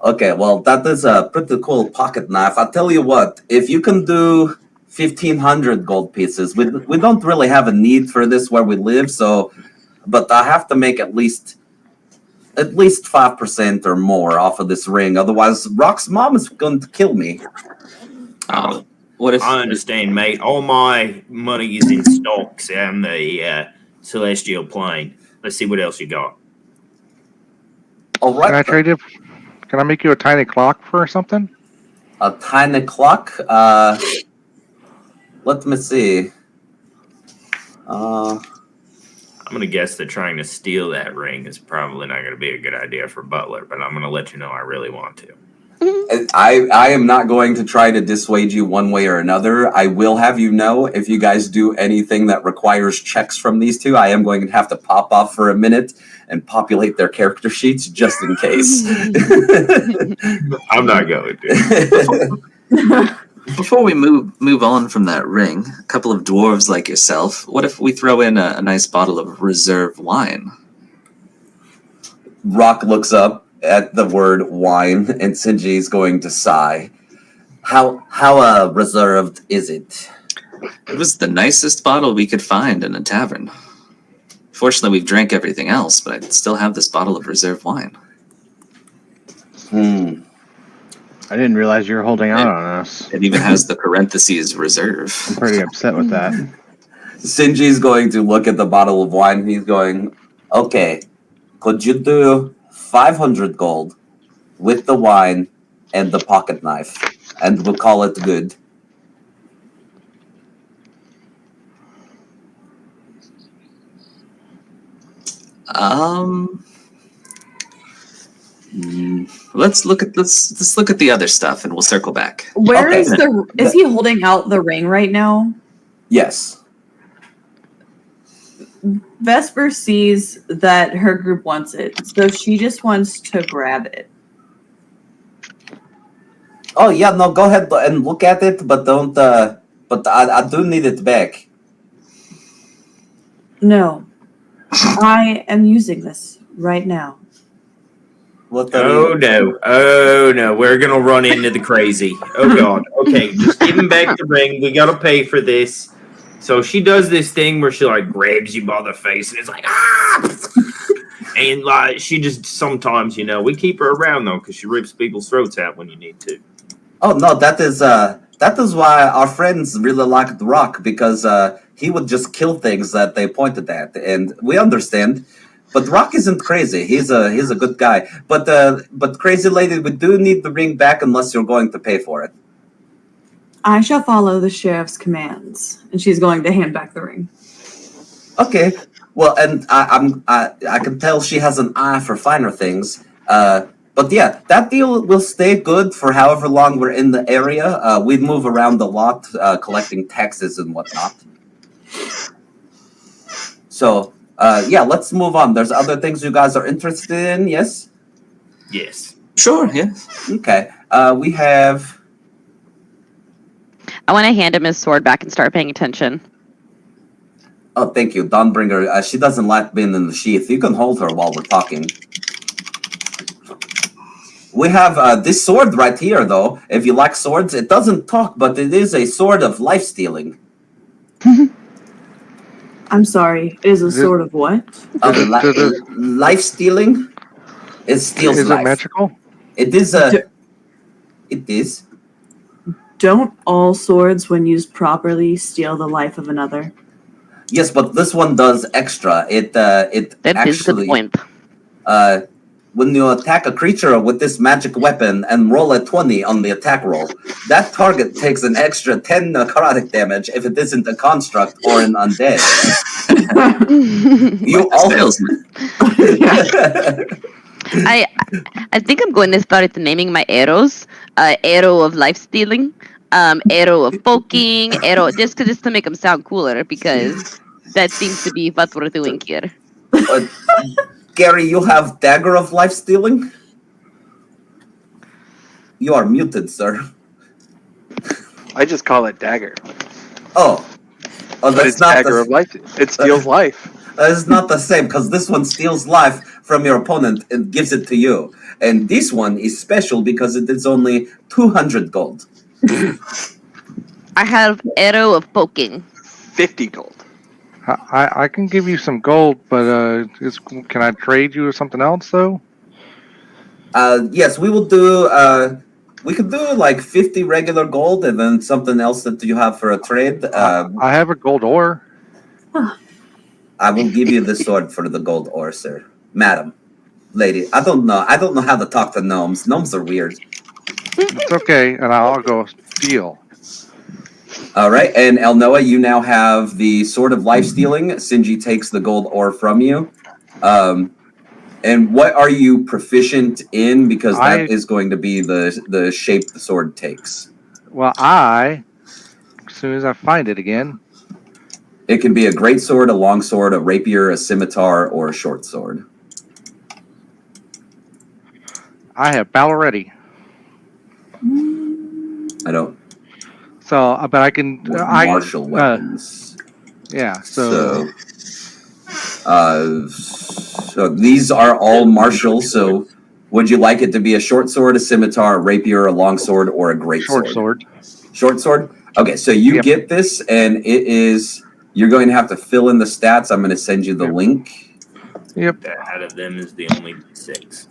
okay, well, that is a pretty cool pocket knife. I'll tell you what, if you can do 1,500 gold pieces, we don't really have a need for this where we live, so, but I have to make at least 5% or more off of this ring. Otherwise, Rock's mom is going to kill me. What if I understand, mate. All my money is in stocks and the celestial plane. Let's see what else you got. All Can I right, trade you? Can I make you a tiny clock for something? a tiny clock. Let me see. I'm gonna guess that trying to steal that ring is probably not gonna be a good idea for Butler, but I'm gonna let you know I really want to. I am not going to try to dissuade you one way or another. I will have you know if you guys do anything that requires checks from these two, I am going to have to pop off for a minute and populate their character sheets just in case. I'm not going to. Before we move on from that ring, a couple of dwarves like yourself, what if we throw in a nice bottle of reserve wine? Rock looks up at the word wine, and Sinji's going to sigh. How reserved is it? It was the nicest bottle we could find in a tavern. Fortunately, we've drank everything else, but I still have this bottle of reserve wine. I didn't realize you were holding out on us. It even has the parentheses reserve. I'm pretty upset with that. Sinji's going to look at the bottle of wine, and he's going, okay, could you do 500 gold with the wine and the pocket knife, and we'll call it good. Let's look at the other stuff, and we'll circle back. Where Okay. is he holding out the ring right now? Yes. Vesper sees that her group wants it, so she just wants to grab it. Oh yeah, no, go ahead and look at it, but don't. But I do need it back. No. I am using this right now. What Oh no, we're gonna run into the crazy. Oh god. Okay, just give him back the ring. We gotta pay for this. So she does this thing where she like grabs you by the face and it's like ah, and like she just sometimes we keep her around though because she rips people's throats out when you need to. Oh no, that is why our friends really liked Rock, because he would just kill things that they pointed at, and we understand. But Rock isn't crazy. He's a good guy. But Crazy Lady, we do need the ring back unless you're going to pay for it. I shall follow the sheriff's commands. And she's going to hand back the ring. Okay. Well, and I can tell she has an eye for finer things. But yeah, that deal will stay good for however long we're in the area. We move around a lot, collecting taxes and whatnot. So, yeah, let's move on. There's other things you guys are interested in, yes? Yes. Sure, yeah. Okay. We have... I want to hand him his sword back and start paying attention. Oh, thank you. Dawnbringer, she doesn't like being in the sheath. You can hold her while we're talking. We have this sword right here, though. If you like swords, it doesn't talk, but it is a sword of life-stealing. I'm sorry. It is a sword of what? Life-stealing? It steals Is life. it magical? It is a... It is. Don't all swords, when used properly, steal the life of another? Yes, but this one does extra. It That is a actually... good point. When you attack a creature with this magic weapon and roll a 20 on the attack roll, that target takes an extra 10 necrotic damage if it isn't a construct or an undead. You also... I think I'm going to start naming my arrows. Arrow of life stealing, arrow of poking, arrow just to make them sound cooler because that seems to be what we're doing here. Gary, you have dagger of life stealing? You are muted, sir. I just call it dagger. Oh, But that's it's not dagger the... of life. It steals life. It's not the same, because this one steals life from your opponent and gives it to you. And this one is special because it is only 200 gold. I have arrow of poking. 50 gold. I can give you some gold, but can I trade you or something else though? Yes, we will do... we could do like 50 regular gold and then something else that you have for a trade. I have a gold ore. I will give you the sword for the gold ore, sir. Madam. Lady. I don't know how to talk to gnomes. Gnomes are weird. It's okay, and I'll go deal. All right, and Elnoa, you now have the Sword of Life Stealing. Sinji takes the gold ore from you. And what are you proficient in? Because that is going to be the shape the sword takes. Well, as soon as I find it again. It can be a great sword, a long sword, a rapier, a scimitar, or a short sword. I have battle ready. I don't... So, but I can... martial weapons. Yeah, so these are all martial, so would you like it to be a short sword, a scimitar, a rapier, a long sword, or a great sword? Short sword. Short sword? Okay, so you get this, and it is... You're going to have to fill in the stats. I'm going to send you the link. Yep. That out of them is the only 6.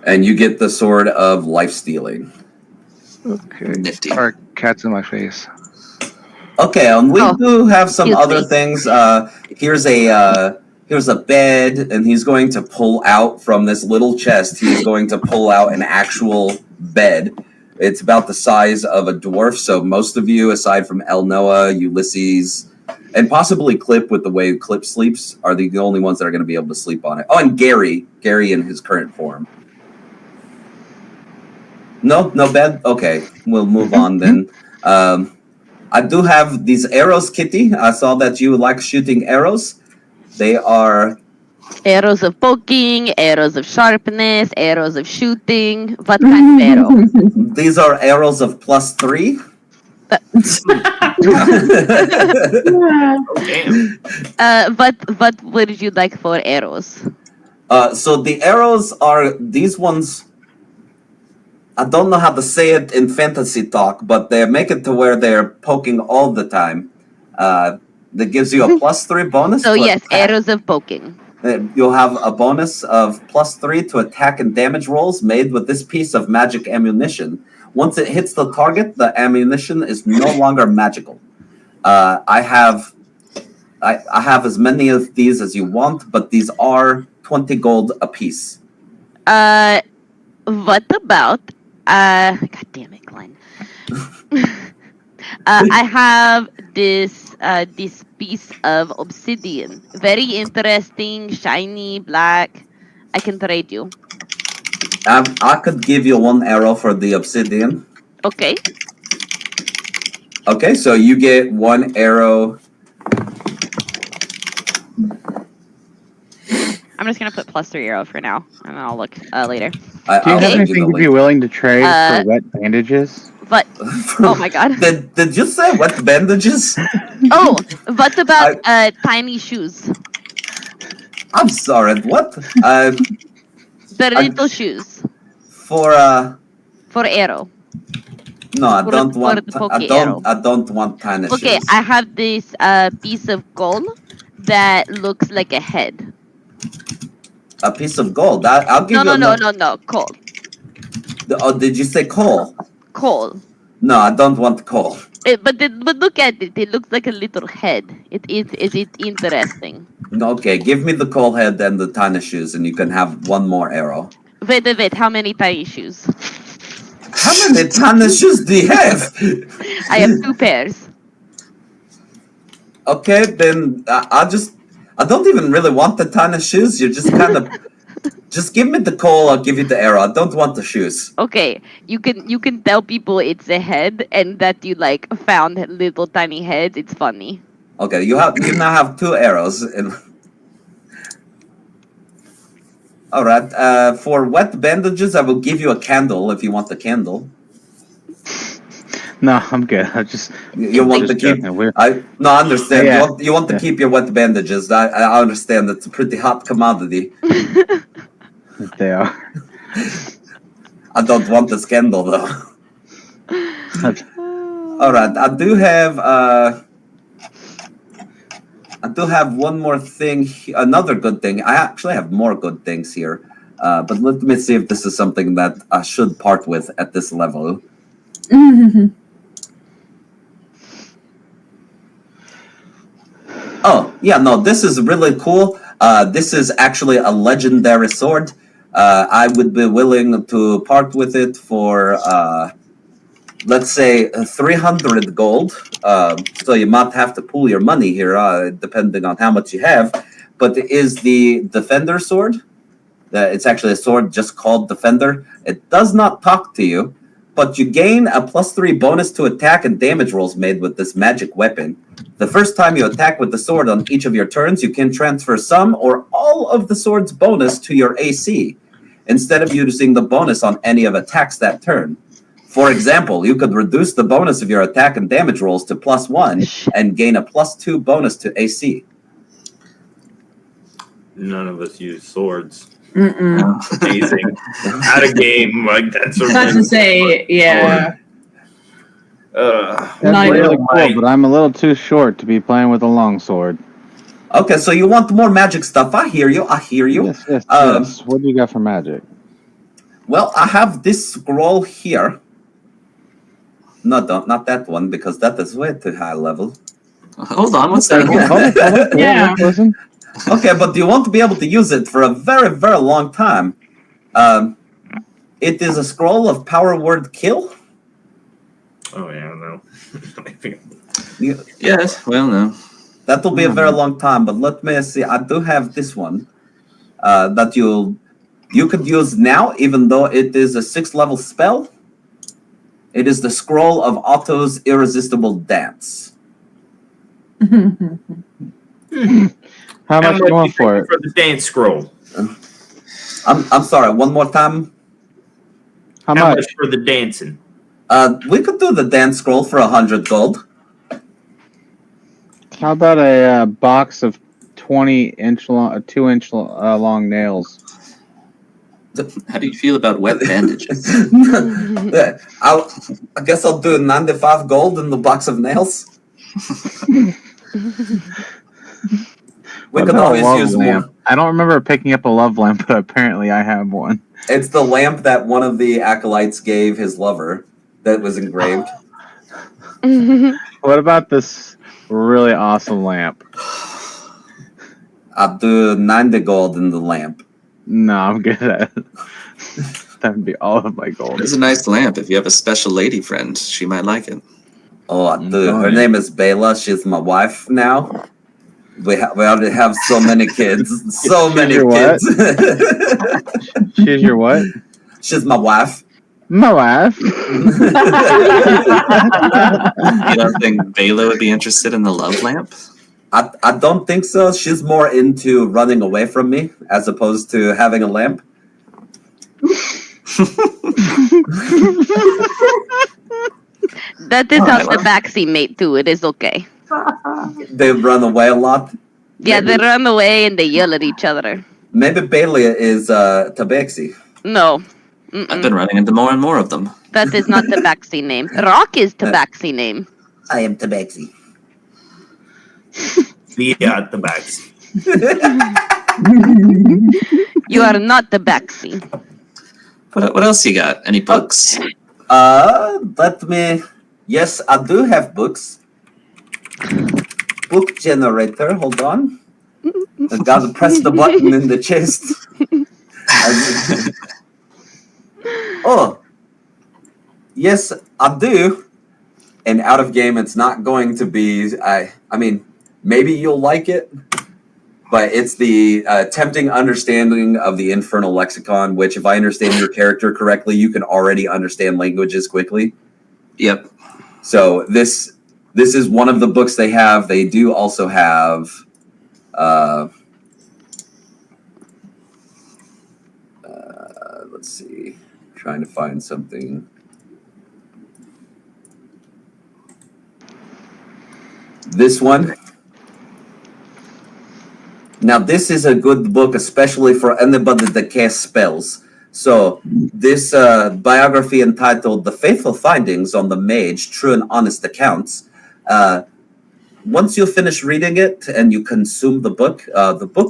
And you get the Sword of Life Stealing. Okay. Nifty. Or cats in my face. Okay, and we do have some excuse other me. things. Here's a bed, and he's going to pull out from this little chest. He's going to pull out an actual bed. It's about the size of a dwarf, so most of you, aside from Elnoa, Ulysses, and possibly Clip with the way Clip sleeps, are the only ones that are going to be able to sleep on it. Oh, and Gary in his current form. No bed? Okay, we'll move on then. I do have these arrows, Kitty. I saw that you like shooting arrows. They are... Arrows of poking, arrows of sharpness, arrows of shooting. What kind of arrow? These are arrows of +3. Damn. What would you like for arrows? So the arrows are these ones. I don't know how to say it in fantasy talk, but they make it to where they're poking all the time. That gives you a +3 bonus. So to yes, attack. arrows of poking. You'll have a bonus of +3 to attack and damage rolls made with this piece of magic ammunition. Once it hits the target, the ammunition is no longer magical. I have I have as many of these as you want, but these are 20 gold apiece. What about God damn it, Glenn. I have this piece of obsidian. Very interesting, shiny, black. I can trade you. I could give you 1 arrow for the obsidian. Okay. Okay, so you get 1 arrow. I'm just gonna put +3 arrow for now, and I'll look later. Do you I'll have send anything you you'd the be link. willing to trade Uh, for wet bandages? But oh my god. Did you say wet bandages? Oh, what about tiny shoes? I'm sorry, what? The I- little shoes For for arrow. no, I For- don't for want. the poke arrow. I don't want tiny Okay, shoes. I have this piece of gold that looks like a head. A piece of gold. I'll give No, you. no, coal. Oh, did you say coal? Coal. No, I don't want coal. But look at it. It looks like a little head. It is interesting. Okay, give me the coal head and the tiny shoes, and you can have 1 more arrow. Wait. How many tiny shoes? How many tiny shoes do you have? I have 2 pairs. Okay, then I don't even really want the tiny shoes. You're just kind of. Just give me the coal, I'll give you the arrow. I don't want the shoes. Okay, you can tell people it's a head and that you like found little tiny heads. It's funny. Okay, you now have 2 arrows. All right. For wet bandages, I will give you a candle if you want the candle. No, I'm good. I just You want to keep? we're I understand. Yeah. You want to Yeah. keep your wet bandages. I understand. It's a pretty hot commodity. they are. I don't want the scandal though. All right. I do have one more thing. Another good thing. I actually have more good things here. But let me see if this is something that I should part with at this level. Oh, yeah, no, this is really cool. This is actually a legendary sword. I would be willing to part with it for, let's say, 300 gold. So you might have to pool your money here, depending on how much you have. But it is the Defender sword. It's actually a sword just called Defender. It does not talk to you, but you gain a +3 bonus to attack and damage rolls made with this magic weapon. The first time you attack with the sword on each of your turns, you can transfer some or all of the sword's bonus to your AC, instead of using the bonus on any of attacks that turn. For example, you could reduce the bonus of your attack and damage rolls to +1 and gain a +2 bonus to AC. None of us use swords. Mm-mm. Amazing. Out of game, like that's a Not to say, yeah. That's Not really even cool, but I'm a little too short to be playing with a longsword. Okay, so you want more magic stuff. I hear you. Yes, yes. What do you got for magic? Well, I have this scroll here. No, not that one, because that is way too high level. Hold on, what's that? Yeah. Listen. Okay, but you want to be able to use it for a very, very long time. It is a scroll of power word kill. Oh yeah, no. Yes, well, no. That will be a very long time, but let me see. I do have this one that you could use now, even though it is a 6th level spell. It is the Scroll of Otto's Irresistible Dance. How much do you want for it? For the dance scroll. I'm sorry. One more time. How How much? much for the dancing? We could do the dance scroll for 100 gold. How about a box of 2-inch long nails? How do you feel about wet bandages? I guess I'll do 95 gold in the box of nails. We What could about a always love use lamp? more. I don't remember picking up a love lamp, but apparently I have one. It's the lamp that one of the acolytes gave his lover that was engraved. What about this really awesome lamp? I'll do 90 gold in the lamp. No, I'm good at it. That would be all of my gold. It's a nice lamp. If you have a special lady friend, she might like it. Oh, I do. Her Fine. name is Bela. She's my wife now. We already have so many kids. So She's many your what? kids. She's your what? She's my wife. My wife. You don't think Bela would be interested in the love lamp? I don't think so. She's more into running away from me as opposed to having a lamp. That is how Alright, the backseat mate too. It is okay. They run away a lot. Yeah, they run away and they yell at each other. Maybe Bailey is Tabaxi. No. I've Mm-mm. been running into more and more of them. That is not Tabaxi name. Rock is Tabaxi name. I am Tabaxi. Be at the back. You are not Tabaxi. What else you got? Any books? Let me. Yes, I do have books. Book generator. Hold on. I gotta press the button in the chest. Oh, yes, I do. And out of game, it's not going to be. I mean, maybe you'll like it, but it's the Tempting Understanding of the Infernal Lexicon. Which, if I understand your character correctly, you can already understand languages quickly. Yep. So this is one of the books they have. They do also have. Let's see. Trying to find something. This one. Now, this is a good book, especially for anybody that casts spells. So, this biography entitled The Faithful Findings on the Mage, True and Honest Accounts. Once you finish reading it and you consume the book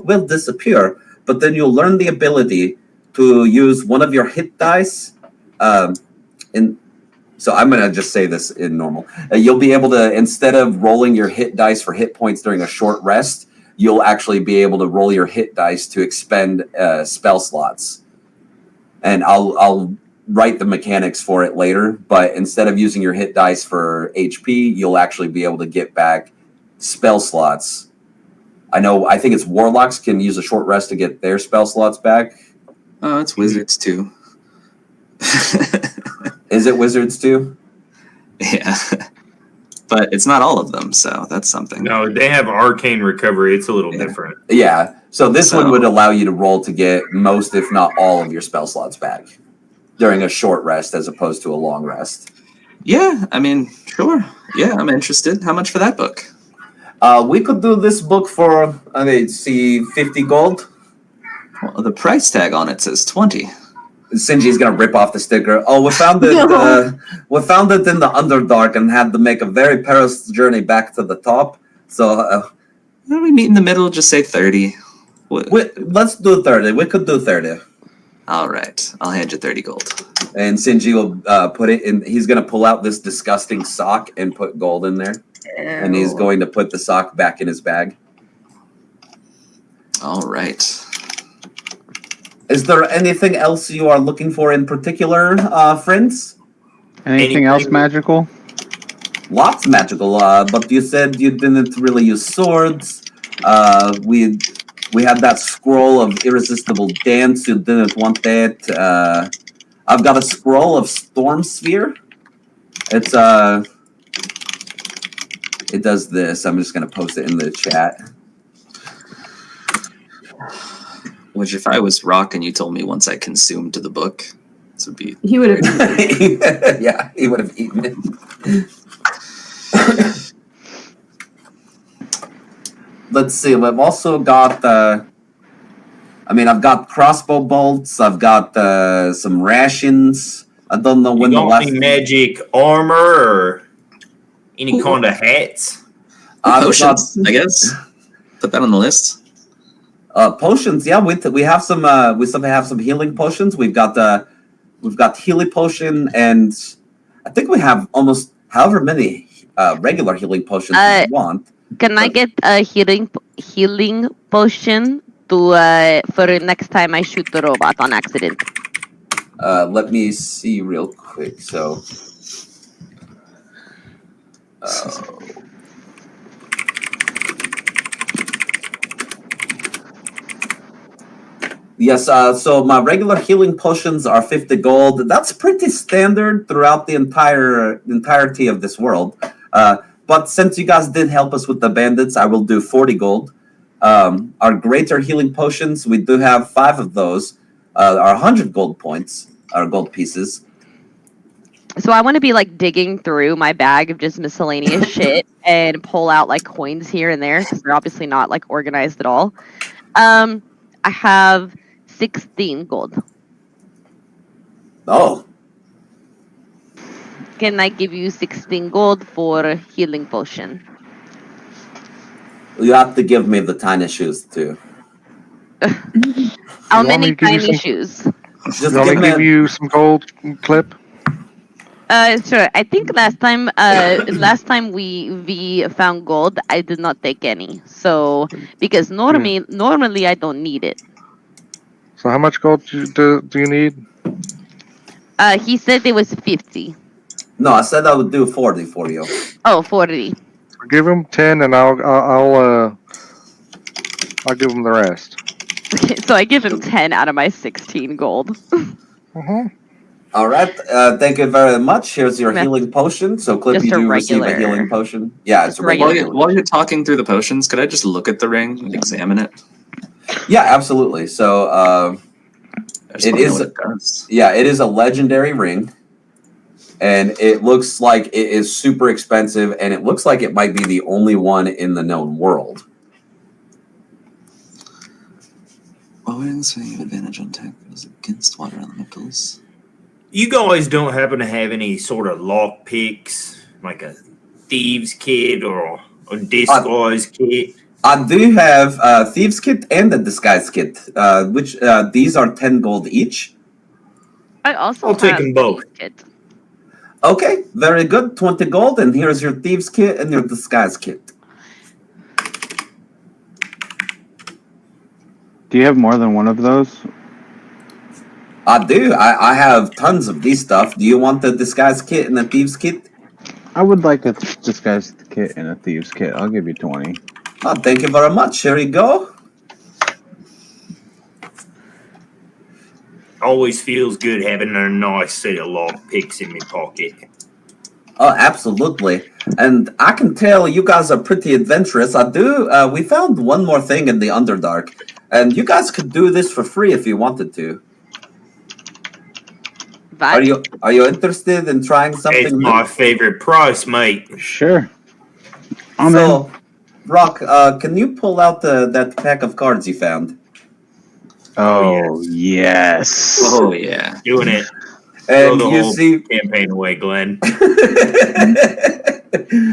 will disappear, but then you'll learn the ability to use one of your hit dice. So I'm going to just say this in normal. You'll be able to, instead of rolling your hit dice for hit points during a short rest, you'll actually be able to roll your hit dice to expend spell slots. And I'll write the mechanics for it later, but instead of using your hit dice for HP, you'll actually be able to get back spell slots. I think it's warlocks can use a short rest to get their spell slots back. Oh, it's wizards too. Is it wizards too? Yeah. But it's not all of them, so that's something. No, they have arcane recovery. It's a little different. Yeah. So this one So- would allow you to roll to get most, if not all, of your spell slots back during a short rest as opposed to a long rest. Yeah, I mean, sure. Yeah, I'm interested. How much for that book? We could do this book for, 50 gold. Well, the price tag on it says 20. Sinji's gonna rip off the sticker. Oh, we found it. We found it in the Underdark and had to make a very perilous journey back to the top. So Why don't we meet in the middle? Just say 30. let's do 30. We could do 30. All right, I'll hand you 30 gold. And Sinji will put it in. He's gonna pull out this disgusting sock and put gold in there, and he's going to put the sock back in his bag. All right. Is there anything else you are looking for in particular, friends? Anything else magical? Lots magical, but you said you didn't really use swords. We had that scroll of irresistible dance. You didn't want that. I've got a scroll of storm sphere. It's it does this. I'm just gonna post it in the chat. Which, if I was Rock and you told me once I consumed the book, this would be. He would have. Yeah, he would have eaten it. Let's see. I've also got. I've got crossbow bolts. I've got some rations. I don't know when You the got last. any magic armor or any kind of hats? I've Potions, I guess. Put that on the list. Potions. Yeah, we have some. We still have some healing potions. We've got healing potion, and I think we have almost however many regular healing potions you want. Can I get a healing potion to for next time I shoot the robot on accident. Let me see real quick. So, yes. So my regular healing potions are 50 gold. That's pretty standard throughout the entirety of this world. But since you guys did help us with the bandits, I will do 40 gold. Our greater healing potions, we do have 5 of those. Are 100 gold points, or gold pieces. So I want to be like digging through my bag of just miscellaneous shit and pull out like coins here and there because they're obviously not like organized at all. I have 16 gold. Oh, Can I give you 16 gold for healing potion? you have to give me the tiny shoes too. How want me many to give you tiny some- shoes? Just You want me give to me give you some gold clip? Sure. I think last time we found gold, I did not take any. So because normally I don't need it. So how much gold do you need? He said it was 50. No, I said I would do 40 for you. Oh, 40. Give him 10, and I'll give him the rest. So I give him 10 out of my 16 gold. Uh-huh. All right. Thank you very much. Here's your Meh. healing potion. So, Clip, Just you a do receive a regular- healing potion. Yeah, it's just a regular. regular. While you're talking through the potions, could I just look at the ring and examine it? Yeah, absolutely. So, I just It wanna know is- what it does. yeah, it is a legendary ring, and it looks like it is super expensive, and it looks like it might be the only one in the known world. While wearing this ring, you have advantage on attack rolls against water elementals. You guys don't happen to have any sort of lock picks, like a thieves kit or a disguise kit? I do have Thieves Kit and the Disguise Kit, which these are 10 gold each. I also I'll take have them both. Kit. Okay, very good. 20 gold, and here's your Thieves Kit and your Disguise Kit. Do you have more than one of those? I do. I have tons of these stuff. Do you want the Disguise Kit and the Thieves Kit? I would like a disguise kit and a thieves kit. I'll give you 20. Oh, thank you very much. Here you go. Always feels good having a nice set of lock picks in my pocket. Oh, absolutely. And I can tell you guys are pretty adventurous. I do. We found one more thing in the Underdark, and you guys could do this for free if you wanted to. Are you interested in trying It's something new? my favorite price, mate. Sure. I'm in. So, Rock, can you pull out that pack of cards you found? Oh, yes. Oh yeah. Doing it. Throw And the you whole see, campaign away, Glenn.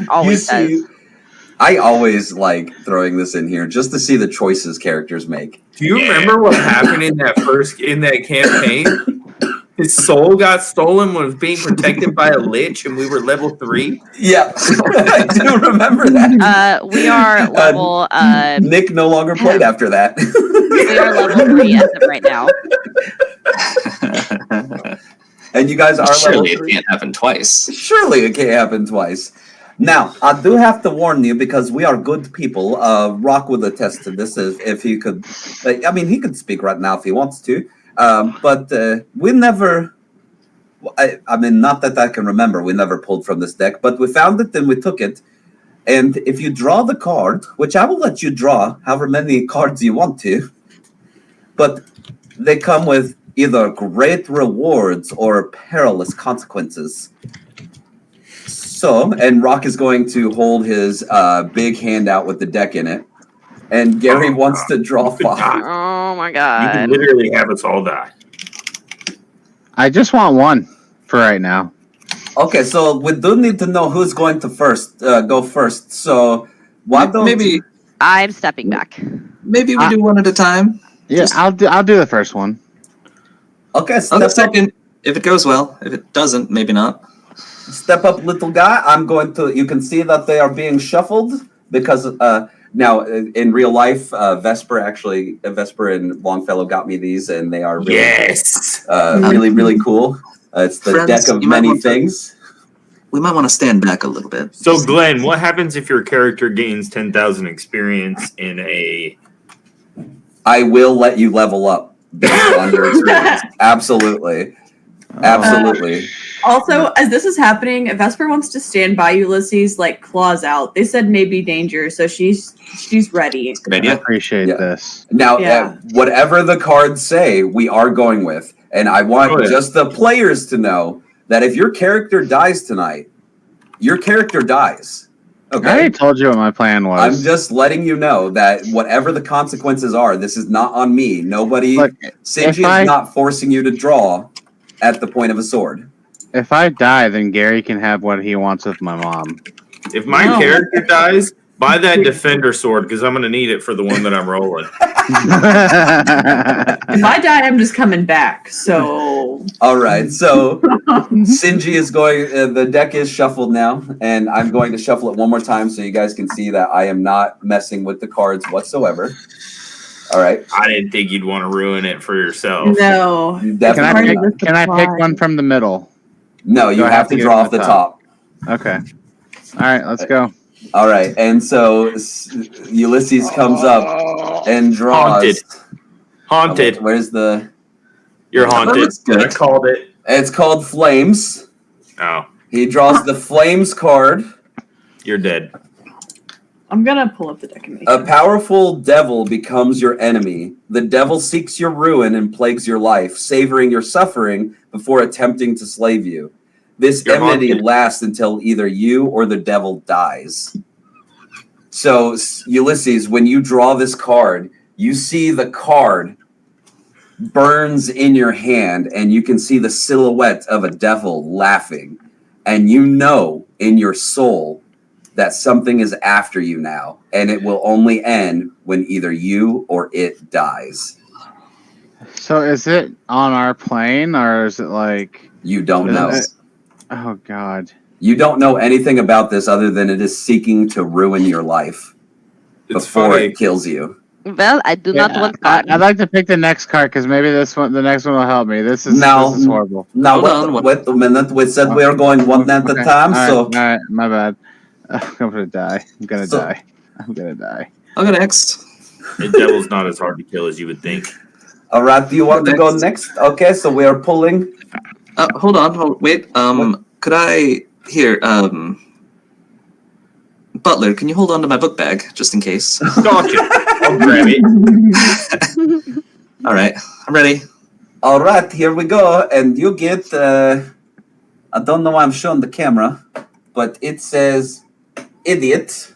Always does. I always like throwing this in here just to see the choices characters make. Do you remember what happened in that campaign? His soul got stolen when it was being protected by a lich, and we were level 3. Yeah, I do remember that. We are level Nick no longer played after that. we are level 3 as of right now. And you guys are Surely level it 3. can't happen twice. Surely it can't happen twice. Now, I do have to warn you because we are good people. Rock would attest to this if he could. I mean, he could speak right now if he wants to. But we never. I mean, not that I can remember. We never pulled from this deck, but we found it and we took it. And if you draw the card, which I will let you draw however many cards you want to, but they come with either great rewards or perilous consequences. So, and Rock is going to hold his big hand out with the deck in it. And Gary wants to draw You could 5. die. Oh my You god. can literally have us all die. I just want one for right now. Okay, so we do need to know who's going to go first. So, why don't Maybe I'm stepping back. maybe we do one at a time. Yeah, Just- I'll do the first one. Okay, On the step up, second, if it goes well. If it doesn't, maybe not. little guy. I'm going to. You can see that they are being shuffled because Now, in real life, Vesper and Longfellow got me these, and they are really, Yes. really, really cool. It's the Friends, deck of you might many want to- things. We might want to stand back a little bit. So, Glenn, what happens if your character gains 10,000 experience in a? I will let you level up based on your experience. Absolutely. Absolutely. Also, as this is happening, Vesper wants to stand by Ulysses, like claws out. They said maybe danger, so she's ready. Good I idea. appreciate Yeah. this. Now, Yeah. whatever the cards say, we are going with. And I want Oh, yeah. just the players to know that if your character dies tonight, your character dies. I Okay? already told you what my plan was. I'm just letting you know that whatever the consequences are, this is not on me. Nobody, Look, Sinji if I- is not forcing you to draw at the point of a sword. if I die, then Gary can have what he wants with my mom. If my No. character dies, buy that defender sword because I'm gonna need it for the one that I'm rolling. If I die, I'm just coming back. So All right, so Sinji is going. The deck is shuffled now, and I'm going to shuffle it one more time so you guys can see that I am not messing with the cards whatsoever. All right, I didn't think you'd want to ruin it for yourself. no. you Can definitely I not. pick, can I pick one from the middle? No, you Do I have to get draw it off the from top. Okay. All right, let's go. All right, and so Ulysses comes up and draws. Haunted. Where's the? You're haunted. looks good. I called it. It's called Flames. Oh, He draws the Flames card. you're dead. I'm gonna pull up the deck and make A powerful devil becomes your enemy. The devil seeks your ruin and plagues your life, savoring your suffering before attempting to slave you. This You're enmity haunted. lasts until either you or the devil dies. So, Ulysses, when you draw this card, you see the card burns in your hand, and you can see the silhouette of a devil laughing. And you know in your soul that something is after you now, and it will only end when either you or it dies. So is it on our plane or is it like? You don't Is know. it- Oh God. You don't know anything about this other than it is seeking to ruin your life It's before funny. it kills you. Well, I do not want I, card. I'd like to pick the next card because maybe the next one will help me. This is horrible. Now, Hold on, wait a minute. We said we are going one at a Okay, time, all so right, my bad. I'm gonna die. I'm gonna So- die. I'm gonna die. I'll go next. The devil's not as hard to kill as you would think. all right. Do you want to go next? Okay, so we are pulling. Hold on. Wait. Could I here? Butler, can you hold on to my book bag just in case? Gotcha. I'll grab it. All right, I'm ready. All right, here we go, and you get. I don't know why I'm showing the camera, but it says "idiot."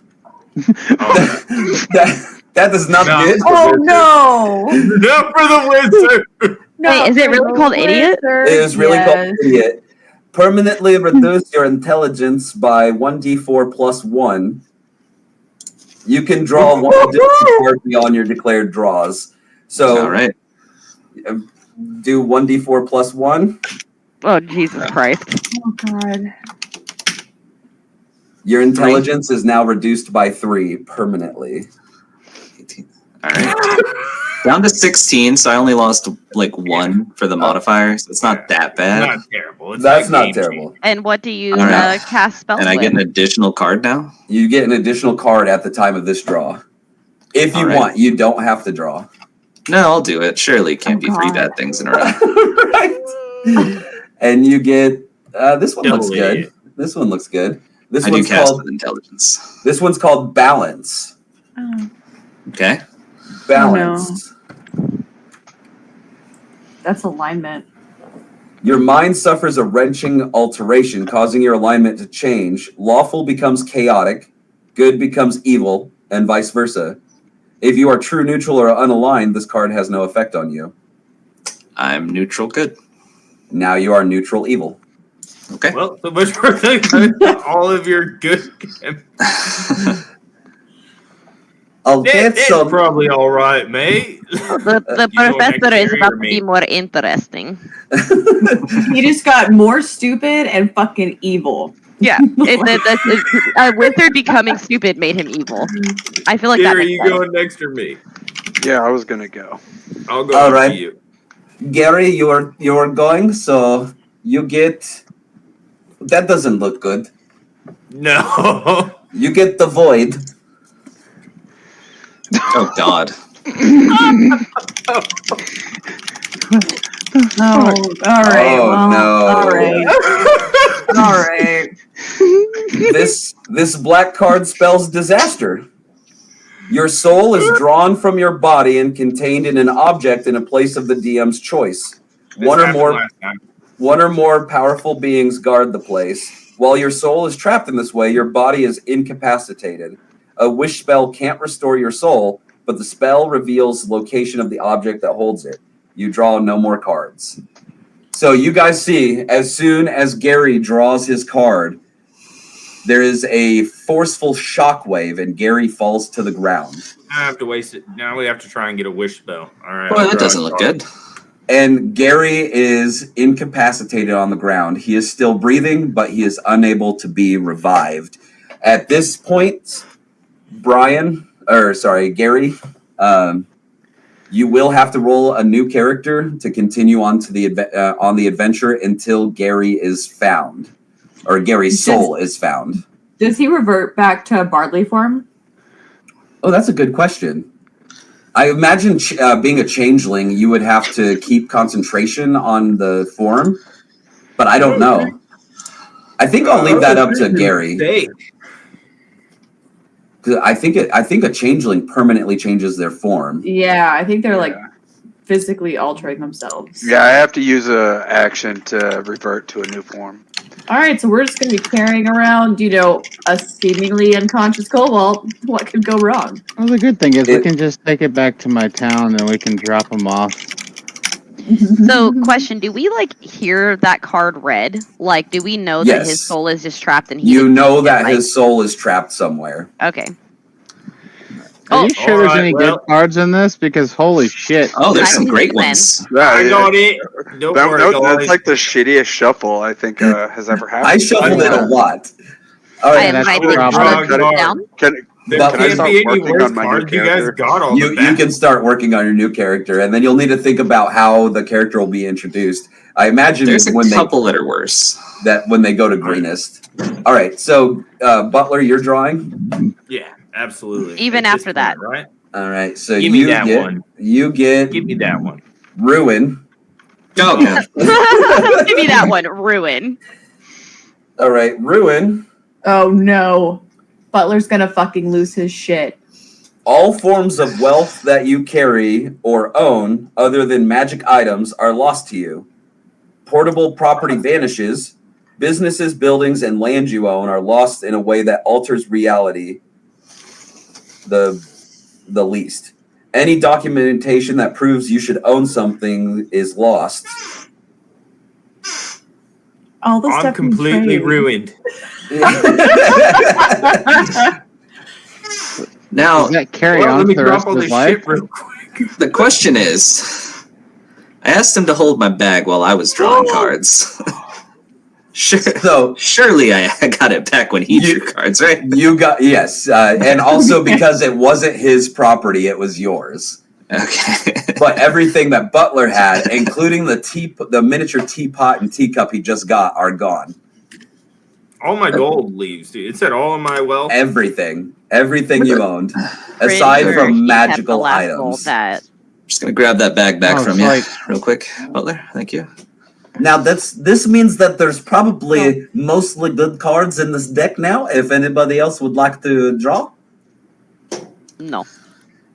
that is not No. good. Oh no! Not for the wizard. Wait, is it really called idiot? It is really called idiot. Permanently reduce your intelligence by 1d4 plus 1. You can draw one additional card beyond your declared draws. So All right. do 1d4 plus 1. Oh Jesus Christ! Oh god. Your intelligence is now reduced by 3 permanently. 18. All right. Down to 16, so I only lost like 1 for the modifier, so it's not that bad. Not terrible. It's That's like not game terrible. And what do you All right. cast spells And I get an with? additional card now. You get an additional card at the time of this draw. If you All right. want, you don't have to draw. No, I'll do it. Surely it can't Oh, be 3 God. bad things in a row. Right. And you get this one looks Double good. idiot. This one looks good. This I do one's cast called with intelligence. this one's called Balance. Oh, Okay. Balance. that's alignment. Your mind suffers a wrenching alteration, causing your alignment to change. Lawful becomes chaotic, good becomes evil, and vice versa. If you are true, neutral, or unaligned, this card has no effect on you. I'm neutral good. Now you are neutral evil. Okay. Well, so much for all of your good. Okay, It's so probably all right, mate. The You know, professor next is area about or to be me? more interesting. He just got more stupid and fucking evil. Yeah, a wizard becoming stupid made him evil. I feel like that Gary, makes you sense. going next or me? Yeah, I was gonna go. I'll go All after right. you. Gary, you're going, so you get. That doesn't look good. No. You get the void. Oh God. Oh, all right. Oh, well, no. All right. All right. This black card spells disaster. Your soul is drawn from your body and contained in an object in a place of the DM's choice. This One or happened more last time. One or more powerful beings guard the place. While your soul is trapped in this way, your body is incapacitated. A wish spell can't restore your soul, but the spell reveals the location of the object that holds it. You draw no more cards. So you guys see, as soon as Gary draws his card, there is a forceful shockwave and Gary falls to the ground. I have to waste it. Now we have to try and get a wish spell. All right. Well, I'll that draw doesn't a look card. good. And Gary is incapacitated on the ground. He is still breathing, but he is unable to be revived. At this point, Gary, you will have to roll a new character to continue on to the adventure until Gary is found, or Gary's soul is found. Does he revert back to Bardley form? Oh, that's a good question. I imagine being a changeling, you would have to keep concentration on the form, but I don't know. I think I'll leave that up to Gary. Hey, 'Cause I think a changeling permanently changes their form. Yeah, I think they're like physically altering themselves. Yeah, I have to use a action to revert to a new form. All right, so we're just gonna be carrying around, a seemingly unconscious cobalt. What could go wrong? Well, the good thing is we can just take it back to my town and we can drop them off. So, question: do we hear that card read? Do we know that Yes. his soul is just trapped and You know that like- his soul is trapped somewhere. Okay. Are you sure there's alright, any well- good cards in this? Because holy shit. Oh, there's I some think great it's ones. I got it. Don't worry, That's guys. like the shittiest shuffle I think has ever happened. I shuffled it a lot. All I right, am that's writing the problem. all of these down. Can There But- can't start be any working worse on my new cards. You guys character? got all you of that. can start working on your new character, and then you'll need to think about how the character will be introduced. I imagine There's a when couple that are worse. they go to greenest. All right, so Butler, you're drawing. Yeah, absolutely. Even At this after that. point, right? All right, so Give me you that get one. you get Give me that one. ruin. Oh, God. Give me that one. Ruin. All right, ruin. Oh no, Butler's gonna fucking lose his shit. All forms of wealth that you carry or own, other than magic items, are lost to you. Portable property vanishes. Businesses, buildings, and land you own are lost in a way that alters reality the least. Any documentation that proves you should own something is lost. All the I'm stuff completely ruined. Now, Does that carry Well, on let me for the drop rest all of this his life? shit real quick. the question is, I asked him to hold my bag while I was drawing cards. Sure. So Surely I got it back when he You- drew cards, right? you got yes, and also because it wasn't his property, it was yours. Okay. But everything that Butler had, including the miniature teapot and teacup he just got, are gone. All my gold leaves, dude. It said all of my wealth. Everything you owned, Pretty aside sure from he kept the magical last gold items. that Just gonna grab that bag back Oh, from it's you like- real quick, Butler. Thank you. Now this means that there's probably mostly good cards in this deck now. If anybody else would like to draw, no.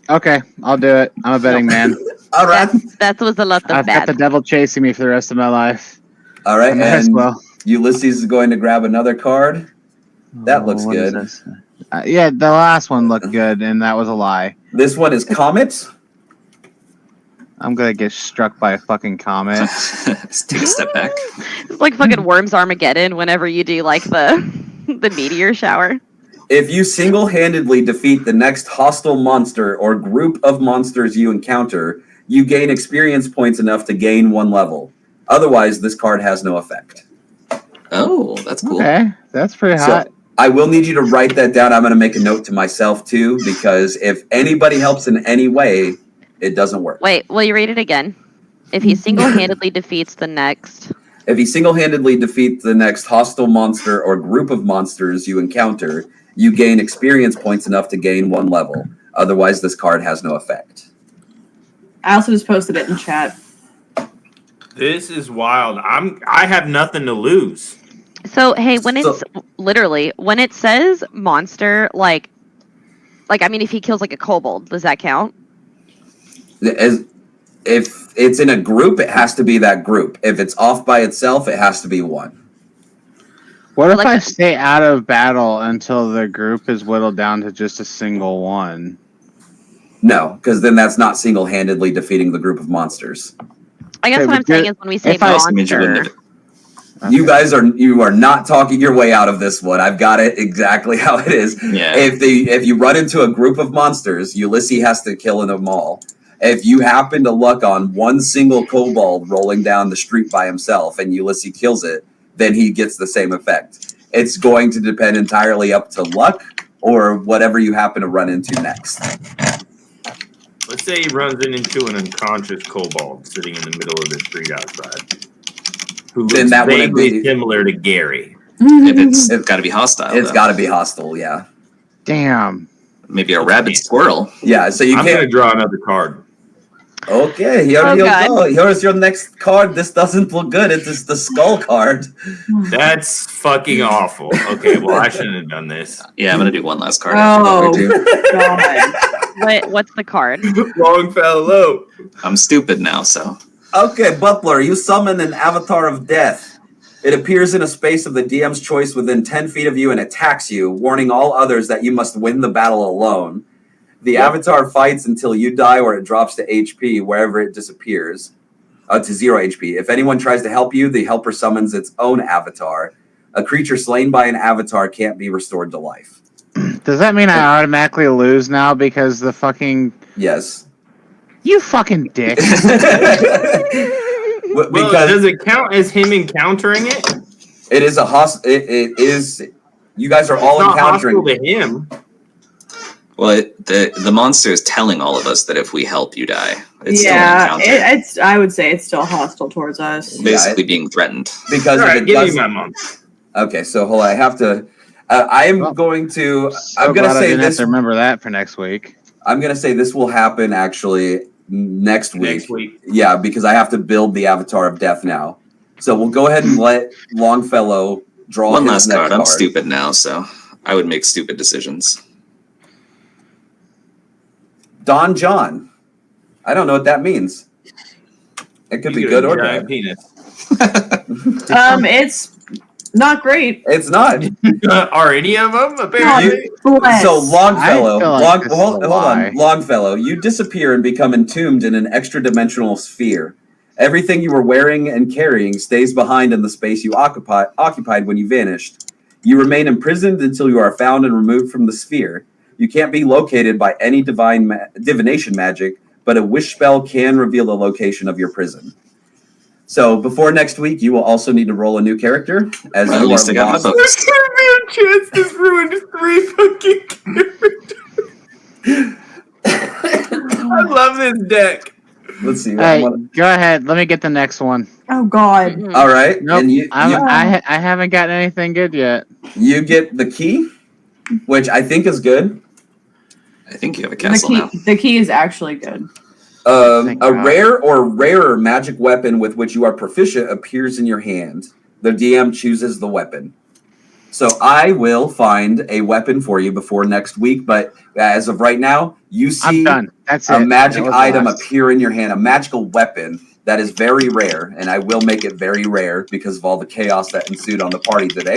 Okay, I'll do it. I'm a betting man. all right, That was a lot of I've got bad. the devil chasing me for the rest of my life. all I right, might as and well. Ulysses is going to grab another card. That looks what is good. this? Yeah, the last one looked good, and that was a lie. This one is Comet. I'm gonna get struck by a fucking comet. Let's take a step back. It's like fucking Worms Armageddon whenever you do the meteor shower. If you single-handedly defeat the next hostile monster or group of monsters you encounter, you gain experience points enough to gain 1 level. Otherwise, this card has no effect. Oh, that's cool. Okay, that's pretty So hot. I will need you to write that down. I'm going to make a note to myself too, because if anybody helps in any way, it doesn't work. Wait, will you read it again? If he single-handedly defeats the next. If he single-handedly defeats the next hostile monster or group of monsters you encounter, you gain experience points enough to gain 1 level. Otherwise, this card has no effect. I also just posted it in chat. This is wild. I have nothing to lose. So hey, when it's literally when it says monster, like I mean, if he kills like a kobold, does that count? If it's in a group, it has to be that group. If it's off by itself, it has to be 1. What if like- I stay out of battle until the group is whittled down to just a single one? No, because then that's not single-handedly defeating the group of monsters. I guess Okay, what I'm but saying you're- is when we say if I- That means you wouldn't monster. have- You guys are not talking your way out of this one. I've got it exactly how it is. Yeah. If you run into a group of monsters, Ulysses has to kill them all. If you happen to luck on one single kobold rolling down the street by himself and Ulysses kills it, then he gets the same effect. It's going to depend entirely up to luck or whatever you happen to run into next. Let's say he runs into an unconscious kobold sitting in the middle of the street outside, who Then looks that wouldn't vaguely be- similar to Gary. If it's got to be hostile. It's though. got to be hostile, yeah. Damn. Maybe a rabid squirrel. Yeah, so you I'm going to can't. draw another card. Okay, here Oh, you God. go. Here's your next card. This doesn't look good. It is the skull card. That's fucking awful. Okay, well, I shouldn't have done this. Yeah, I'm gonna do one last card. after Oh, what we do. God. What's the card? Longfellow. I'm stupid now, so Okay, Butler, you summon an avatar of death. It appears in a space of the DM's choice within 10 feet of you and attacks you, warning all others that you must win the battle alone. The avatar fights until you die or it drops to HP wherever it disappears, to 0 HP. If anyone tries to help you, the helper summons its own avatar. A creature slain by an avatar can't be restored to life. Does that mean I automatically lose now because the fucking Yes. you fucking dick? Well, Because does it count as him encountering it? it is a it is. You guys are all It's not encountering. hostile to him. well, the monster is telling all of us that if we help, you die. It's still an Yeah, encounter. it's. I would say it's still hostile towards us. Basically being threatened. Because All if right, it give me does, my month. okay, so hold on. I have to. I am Well, going to. So I'm gonna glad I say didn't have this. to remember that for next week. I'm gonna say this will happen actually next week. Next week. Yeah, because I have to build the avatar of death now. So we'll go ahead and let Longfellow draw One his last next card. I'm stupid now, so I would make stupid decisions. Don John. I don't know what that means. It could be You good get a or giant bad. penis. It's not great. It's not. Are any of them? Apparently. Bless. So Longfellow, I feel like this is hold a on, lie. Longfellow, you disappear and become entombed in an extra-dimensional sphere. Everything you were wearing and carrying stays behind in the space you occupied when you vanished. You remain imprisoned until you are found and removed from the sphere. You can't be located by any divination magic, but a wish spell can reveal the location of your prison. So before next week, you will also need to roll a new character, as Well, at you least are I got my lost. book. There's gonna be a chance this ruined 3 fucking characters. I love this deck. Let's see. Hey, go ahead. Let me get the next one. Oh God. Mhm. All right, Nope, and you I haven't gotten anything good yet. you get the key, which I think is good. I think you have a castle now. The key is actually good. Thank A God. rare or rarer magic weapon with which you are proficient appears in your hand. The DM chooses the weapon. So I will find a weapon for you before next week, but as of right now, you I'm see done. That's a it. magic That was the item last. appear in your hand, a magical weapon that is very rare, and I will make it very rare because of all the chaos that ensued on the party today.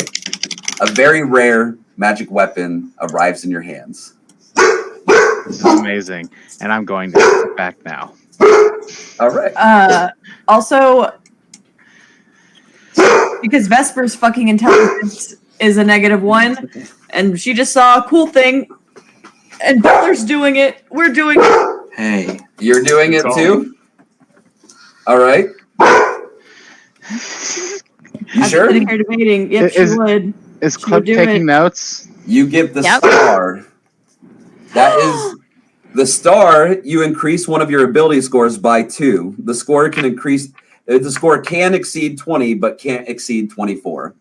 A very rare magic weapon arrives in your hands. This is amazing, and I'm going to sit back now. All right. Also, because Vesper's fucking intelligence is a -1, and she just saw a cool thing, and Butler's doing it. We're doing it. Hey, You're doing it That's all. too? All right. You I'm sure? sitting here debating. Yep, she Is- would. Is She Clip would do taking it. notes? You get the Yep. star. That is the star. You increase one of your ability scores by 2. The score can exceed 20, but can't exceed 24.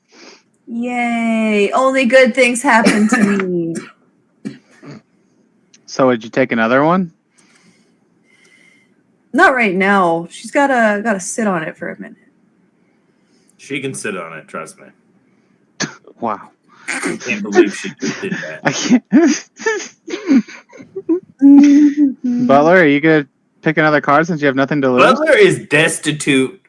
Yay! Only good things happen to me. So would you take another one? Not right now. She's gotta sit on it for a minute. She can sit on it. Trust me. Wow. I can't believe she just did that. I can't. Butler, are you gonna pick another card since you have nothing to lose? Butler is destitute.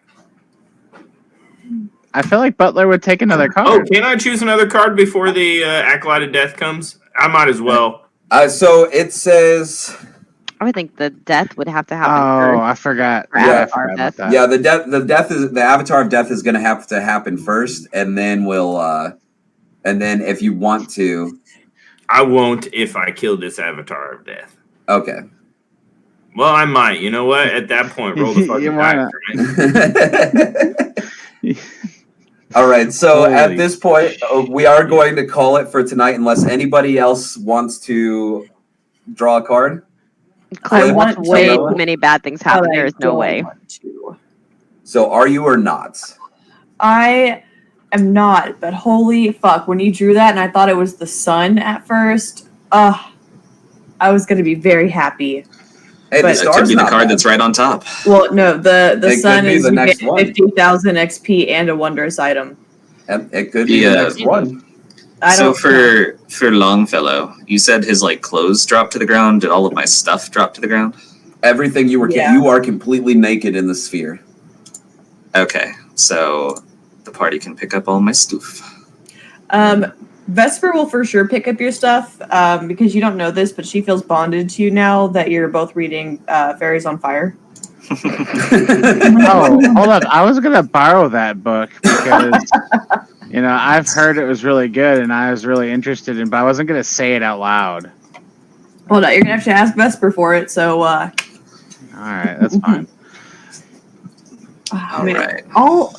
I feel like Butler would take another Oh, card. can I choose another card before the Acolyte of Death comes? I might as well. So it says, I would think the death would have to happen Oh, first. I forgot. For Yeah, I Avatar forgot about Death. that. yeah, the Avatar of Death is going to have to happen first, and then and then if you want to, I won't if I kill this Avatar of Death. okay. Well, I might. You know what? At that point, roll the fucking You wanna- dice, right? All right. So at Holy this point, we are going to call it for tonight, unless anybody else wants to draw a card. Clip, want to way know too many bad things But happen. I There is no don't way. want to. So are you or not? I am not, but holy fuck, when you drew that and I thought it was the sun at first, I was gonna be very happy. Hey, But- the That could star's be the not card bad. that's right on top. Well, no, the It could sun be is the you next get one. 50,000 XP and a wondrous item. It could be the Yeah. next one. I So don't for Longfellow, you said his like clothes dropped to the ground. Did all of my stuff drop to the ground? Everything you were, Yeah. you are completely naked in the sphere. Okay, so the party can pick up all my stuff. Vesper will for sure pick up your stuff because you don't know this, but she feels bonded to you now that you're both reading Fairies on Fire. Oh, hold up. I was gonna borrow that book because I've heard it was really good and I was really interested in, but I wasn't gonna say it out loud. Hold on, you're gonna have to ask Vesper for it. So, All right, that's fine. I All mean, right. all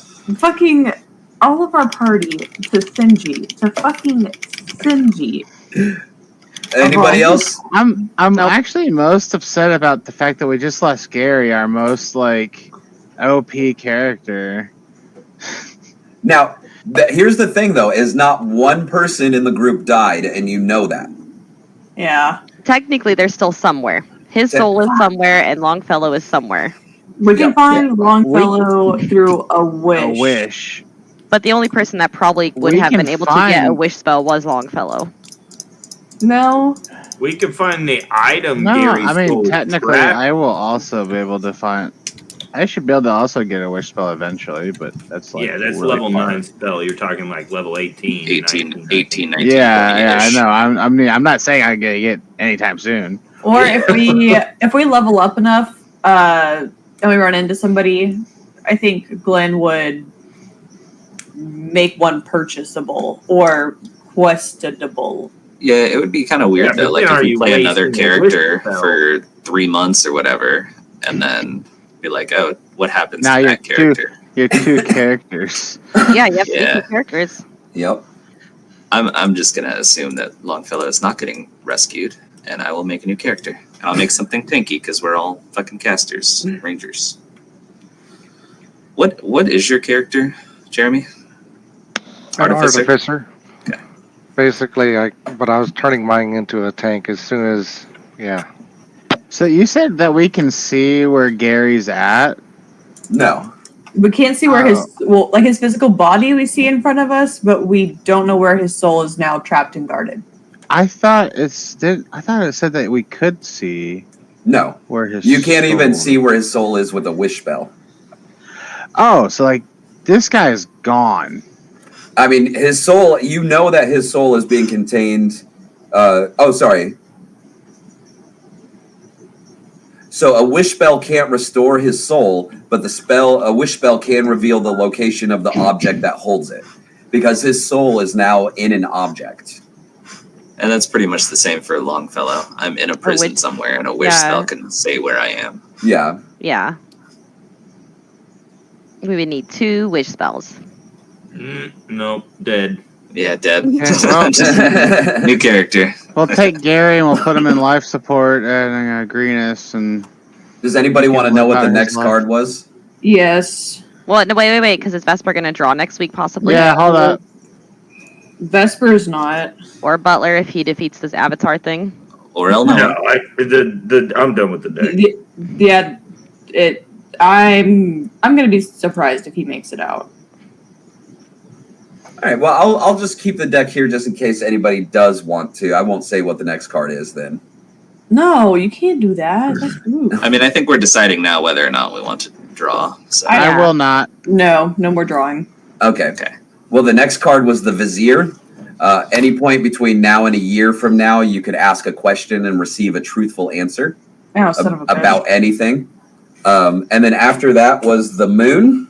of our party to Sinji, to fucking Sinji. Anybody else? I'm Nope. actually most upset about the fact that we just lost Gary, our most like OP character. Now, here's the thing, though: is not one person in the group died, and you know that. Yeah, Technically, they're still somewhere. His Yeah. soul is somewhere, and Longfellow is somewhere. we can Yep. find Longfellow through a wish. A wish. But the only person that probably would We have can been able to get a find- wish spell was Longfellow. No, We could find the item. No, Gary's I mean soul technically, trapped. I will also be able to find. I should be able to also get a wish spell eventually, but that's like Yeah, that's really level far. 9 spell. You're talking like level 18. 18, 19. 19, Yeah, 20-ish. I know. I'm not saying I'm gonna get anytime soon. or if we level up enough, and we run into somebody, I think Glenn would make one purchasable or questable. Yeah, it would be kind of weird Yeah, though. but Like then if are we you play another wasting a wish character spell? for 3 months or whatever, and then be like, oh, what happens Now to you're that character? You're two characters. Yeah, you have to Yeah. get two characters. Yep. I'm just gonna assume that Longfellow is not getting rescued, and I will make a new character. And I'll make something tanky because we're all fucking casters, rangers. What is your character, Jeremy? An Artificer? artificer. Okay. Basically, but I was turning mine into a tank as soon as, yeah. So you said that we can see where Gary's at. No. We can't see where his physical body we see in front of us, but we don't know where his soul is now trapped and guarded. I thought it said that we could see No. where his. You can't even soul- see where his soul is with a wish spell. Oh, so like this guy is gone. I mean, his soul, you know that his soul is being contained. Sorry. So a wish spell can't restore his soul, but a wish spell can reveal the location of the object that holds it, because his soul is now in an object. And that's pretty much the same for Longfellow. I'm in a prison wish- somewhere, and a wish yeah. spell can say where I am. Yeah. Yeah. We would need 2 wish spells. Nope, dead. Yeah, dead. Okay, well, New character. we'll take Gary and we'll put him in life support and Greenus and Does anybody want to Can't know live what the out his next life. card was? Yes. Well, no, wait, because is Vesper gonna draw next week possibly? yeah, hold up. Vesper's not. Or Butler if he defeats this Avatar thing. Or Elnor. I'm done with the deck. Yeah, I'm gonna be surprised if he makes it out. All right. Well, I'll just keep the deck here just in case anybody does want to. I won't say what the next card is then. No, you can't do that. That's rude. I mean, I think we're deciding now whether or not we want to draw. So Yeah. I will not. No more drawing. Okay. Okay. Well, the next card was the Vizier. Any point between now and a year from now, you could ask a question and receive a truthful answer Oh, son of a bitch. about anything. And then after that was the Moon.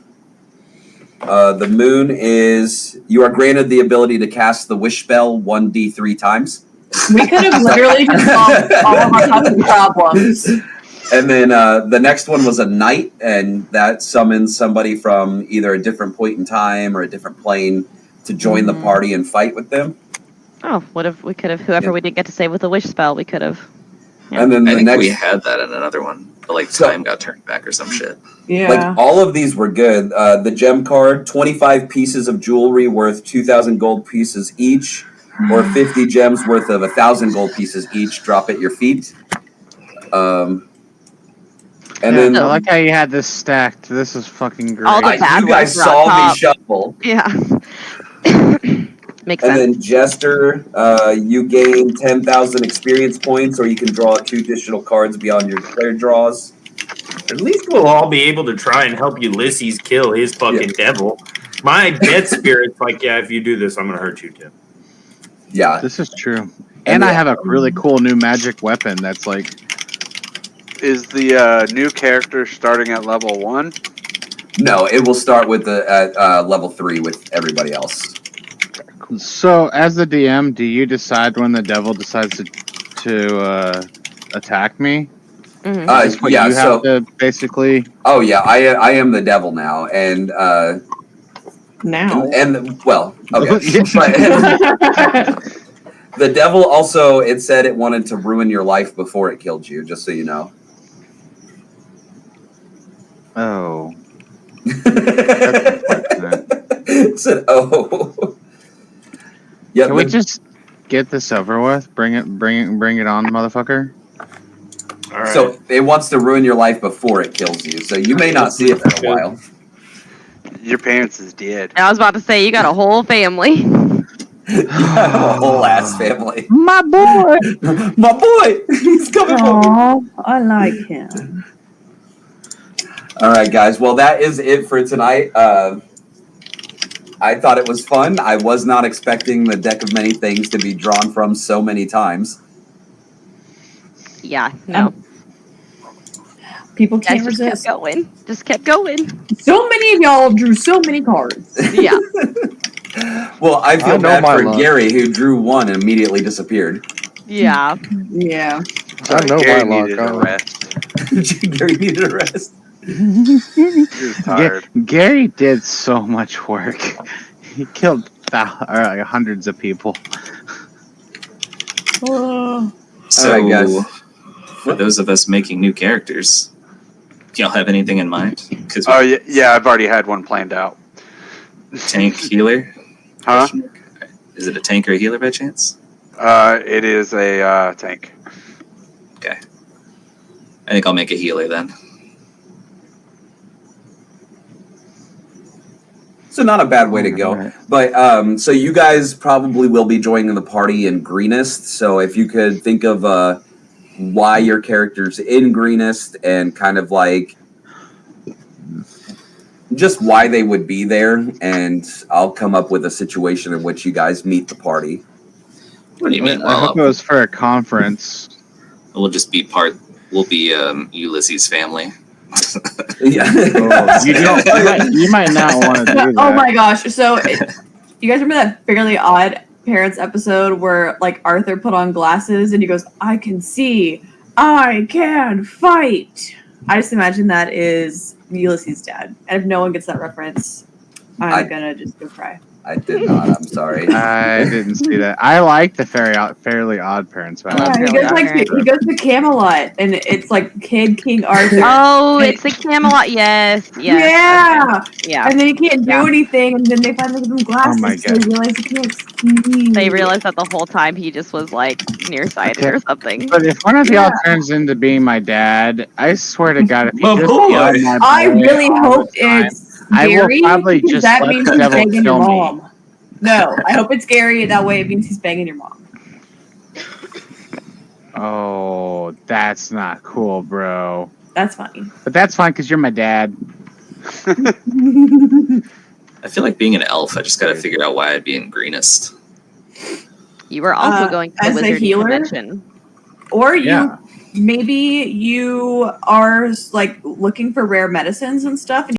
The Moon is you are granted the ability to cast the Wish spell 1d3 times. We could have literally just solved all of our fucking problems. And then the next one was a Knight, and that summons somebody from either a different point in time or a different plane to join the party and fight with them. Oh, what if we could have whoever we didn't get to save with the wish spell, we could have. Yeah. And then I the think next we had that in another one. But like So- time got turned back or some shit. Yeah. Like all of these were good. The gem card, 25 pieces of jewelry worth 2,000 gold pieces each, or 50 gems worth of 1,000 gold pieces each. Drop at your feet. And Yeah, then I like how you had this stacked. This is fucking great. All the bad you guys ones were saw on me top. shuffle. Yeah. Makes And sense. then Jester, you gain 10,000 experience points, or you can draw 2 additional cards beyond your declared draws. At least we'll all be able to try and help Ulysses kill his fucking devil. My death spirit's like, yeah, if you do this, I'm gonna hurt you, Tim. Yeah. This is true. And I have a really cool new magic weapon that's like Is the new character starting at level 1? No, it will start with at level 3 with everybody else. so. As the DM, do you decide when the devil decides to attack me? Mhm. Is what Yeah. you So, have to basically. oh yeah, I am the devil now, and now. and well, okay. Yeah. But the devil also, it said it wanted to ruin your life before it killed you. Just so you know. Oh. It said, "Oh." Yeah. Can we just get this over with? Bring it on, motherfucker. All right. So it wants to ruin your life before it kills you. So you may not see it for a while. Your parents is dead. I was about to say you got a whole family. You have a whole ass family. My boy. My boy, he's coming for me. Aw, I like him. All right, guys. Well, that is it for tonight. I thought it was fun. I was not expecting the deck of many things to be drawn from so many times. Yeah, no. People Guys can't just kept resist. going. Just kept going. So many of y'all drew so many cards. Yeah. Well, I feel I know bad my for luck. Gary, who drew one and immediately disappeared. Yeah. Yeah. I know Gary my luck. needed a rest. Gary needed a rest. He was tired. Gary did so much work. He killed hundreds of people. So All right, guys. for those of us making new characters, do y'all have anything in mind? Because Oh yeah, I've already had one planned out. tank healer. Huh? Is it a tank or a healer by chance? It is a tank. I think I'll make a healer then. So not a bad way to go. But so you guys probably will be joining the party in Greenest. So if you could think of why your character's in Greenest and kind of like just why they would be there, and I'll come up with a situation in which you guys meet the party. What do you mean? I hope it was for a conference. We'll just be part. We'll be Ulysses' family. Yeah. Oh, you might not want to do that. Oh my gosh. So, you guys remember that Fairly Odd Parents episode where, like, Arthur put on glasses and he goes, I can see, I can fight. I just imagine that is Ulysses' dad. And if no one gets that reference, I'm gonna just go cry. I did not. I'm sorry. I didn't see that. I like the Fairly Odd Parents. But I Yeah, don't he know goes that. like he goes to Camelot, and it's like Kid King Arthur. Oh, it's the Camelot. Yes. Yes. Yeah. Okay. Yeah. And then he can't do Yeah. anything, and then they finally give him glasses, my so they realize he can't see. They realized that the whole time he just was like nearsighted Okay. or something. But if one of y'all Yeah. turns into being my dad, I swear to God, if My you just boy. yell my I boy really all hope the time, it's I will Gary, probably because just that let means the he's devil banging your kill me. mom. No, I hope it's Gary, and that way it means he's banging your mom. Oh, that's not cool, bro. That's funny. But that's fine because you're my dad. I feel like being an elf. I just got to figure out why I'd be in greenest. You were also Uh, going to the as a wizarding healer? convention. Or you, Yeah. maybe you are like looking for rare medicines and stuff, and